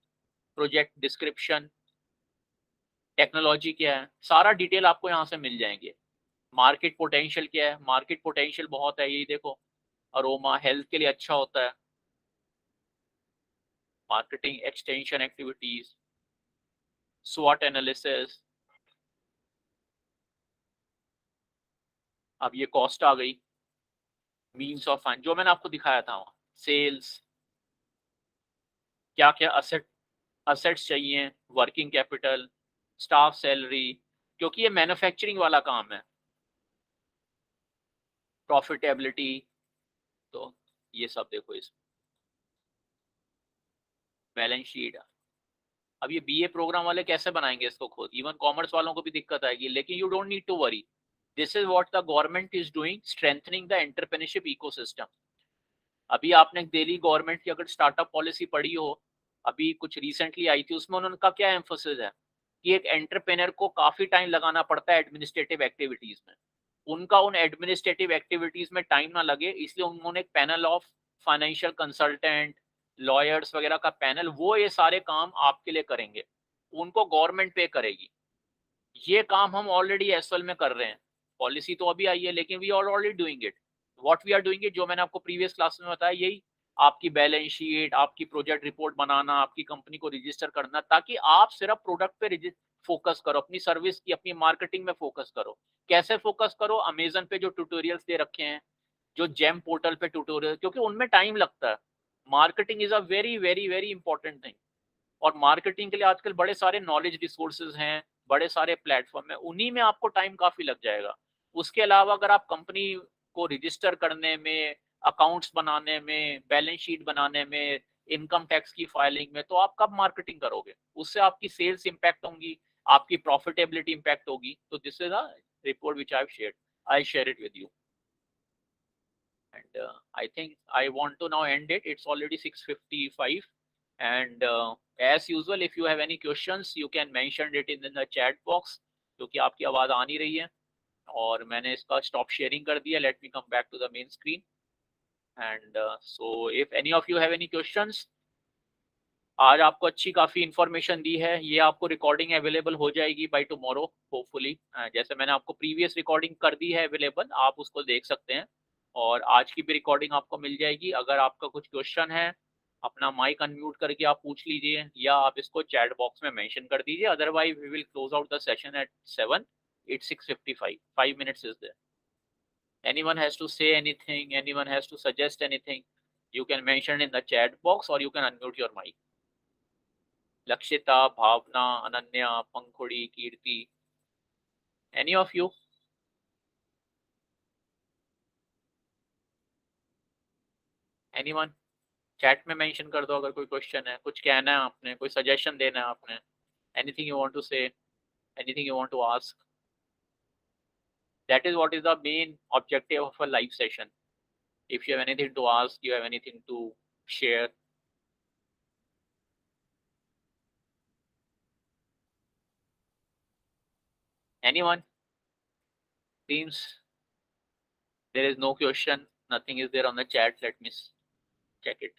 project description, technology क्या है, सारा डिटेल आपको यहाँ से मिल जाएंगे। मार्केट पोटेंशियल क्या है, मार्केट पोटेंशियल बहुत है, यही देखो, अरोमा हेल्थ के लिए अच्छा होता है, मार्केटिंग एक्सटेंशन एक्टिविटीज, स्वॉट एनालिसिस। अब ये कॉस्ट आ गई, मीन्स ऑफ फंड जो मैंने आपको दिखाया था, सेल्स, क्या क्या असेट्स चाहिए, वर्किंग कैपिटल, स्टाफ सैलरी, क्योंकि ये मैन्युफैक्चरिंग वाला काम है, प्रॉफिटेबिलिटी, तो ये सब देखो इसमें, बैलेंस शीट। अब ये बीए प्रोग्राम वाले कैसे बनाएंगे इसको खुद, इवन कॉमर्स वालों को भी दिक्कत आएगी, लेकिन you don't need to worry, this is what the government is doing, strengthening the entrepreneurship ecosystem. अभी आपने दिल्ली गवर्नमेंट की अगर स्टार्टअप पॉलिसी पढ़ी हो, अभी कुछ रिसेंटली आई थी, उसमें उनका क्या एम्फोसिस है कि एक एंटरप्रेन्योर को काफी टाइम लगाना पड़ता है एडमिनिस्ट्रेटिव एक्टिविटीज में, उनका उन एडमिनिस्ट्रेटिव एक्टिविटीज में टाइम ना लगे, इसलिए उन्होंने एक panel of financial consultant, lawyers वगैरह का पैनल, वो ये सारे काम आपके लिए करेंगे, उनको गवर्नमेंट पे करेगी। ये काम हम ऑलरेडी एसएल में कर रहे हैं, पॉलिसी तो अभी आई है लेकिन we are already doing it. What we are doing it, जो मैंने आपको प्रीवियस क्लास में बताया, यही आपकी बैलेंस शीट, आपकी प्रोजेक्ट रिपोर्ट बनाना, आपकी कंपनी को रजिस्टर करना, ताकि आप सिर्फ प्रोडक्ट पे फोकस करो, अपनी सर्विस की, अपनी मार्केटिंग में फोकस करो। कैसे फोकस करो, अमेजन पे जो ट्यूटोरियल्स दे रखे हैं, जो जेम पोर्टल पे ट्यूटोरियल, क्योंकि उनमें टाइम लगता है, marketing is a very very very important thing, और मार्केटिंग के लिए आजकल बड़े सारे नॉलेज रिसोर्सेज हैं, बड़े सारे प्लेटफॉर्म है, उन्हीं में आपको टाइम काफी लग जाएगा। उसके अलावा अगर आप कंपनी को रजिस्टर करने में, अकाउंट्स बनाने में, बैलेंस शीट बनाने में, इनकम टैक्स की फाइलिंग में, तो आप कब मार्केटिंग करोगे, उससे आपकी सेल्स इंपैक्ट होंगी, आपकी प्रॉफिटेबिलिटी इंपैक्ट होगी। तो this is a report which I share, I share it with you, and I think I want to now end it. It's already 6:55, and as usual, if you have any questions, you can mention it in the chat box, क्योंकि आपकी आवाज़ आ नहीं रही है और मैंने इसका stop sharing कर दिया। Let me come back to the main screen, and so if any of you have any questions, आज आपको अच्छी काफ़ी इन्फॉर्मेशन दी है, ये आपको रिकॉर्डिंग अवेलेबल हो जाएगी बाय टुमारो होपफुली, जैसे मैंने आपको प्रीवियस रिकॉर्डिंग कर दी है अवेलेबल, आप उसको देख सकते हैं, और आज की भी रिकॉर्डिंग आपको मिल जाएगी। अगर आपका कुछ क्वेश्चन है अपना माइक अनम्यूट करके आप पूछ लीजिए, या आप इसको चैट बॉक्स में मेंशन कर दीजिए। Otherwise we will close out the session at 7. It's 6:55. 5 minutes is there. Anyone has to say anything, anyone has to suggest anything, you can mention in the chat box or you can unmute your mic. Lakshita, Bhavna, Ananya, Pankhodi, Kirti, any of you? Anyone? Chat में mention कर दो अगर कोई question है, कुछ कहना है आपने, कोई सजेशन देना है आपने, anything you want to say, anything you want to ask. That is what is the main objective of a live session. If you have anything to ask, you have anything to share. Anyone? Seems there is no question, nothing is there on the chat. Let me check it.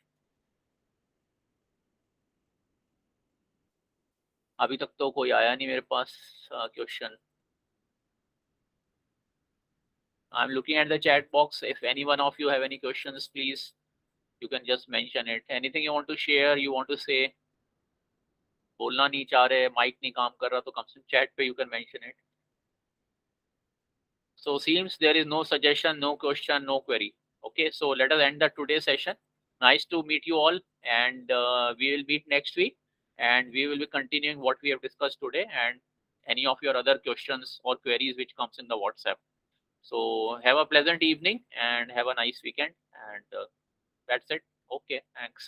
अभी तक तो कोई आया नहीं मेरे पास question. I'm looking at the chat box. If any one of you have any questions, please, you can just mention it. Anything you want to share, you want to say. बोलना नहीं चाह रहे, माइक नहीं काम कर रहा, तो कम से कम चैट पे you can mention it. So seems there is no suggestion, no question, no query. Okay, so let us end the today's session. Nice to meet you all, and we will meet next week, and we will be continuing what we have discussed today, and any of your other questions or queries which comes in the WhatsApp. So have a pleasant evening and have a nice weekend, and that's it. Okay, thanks.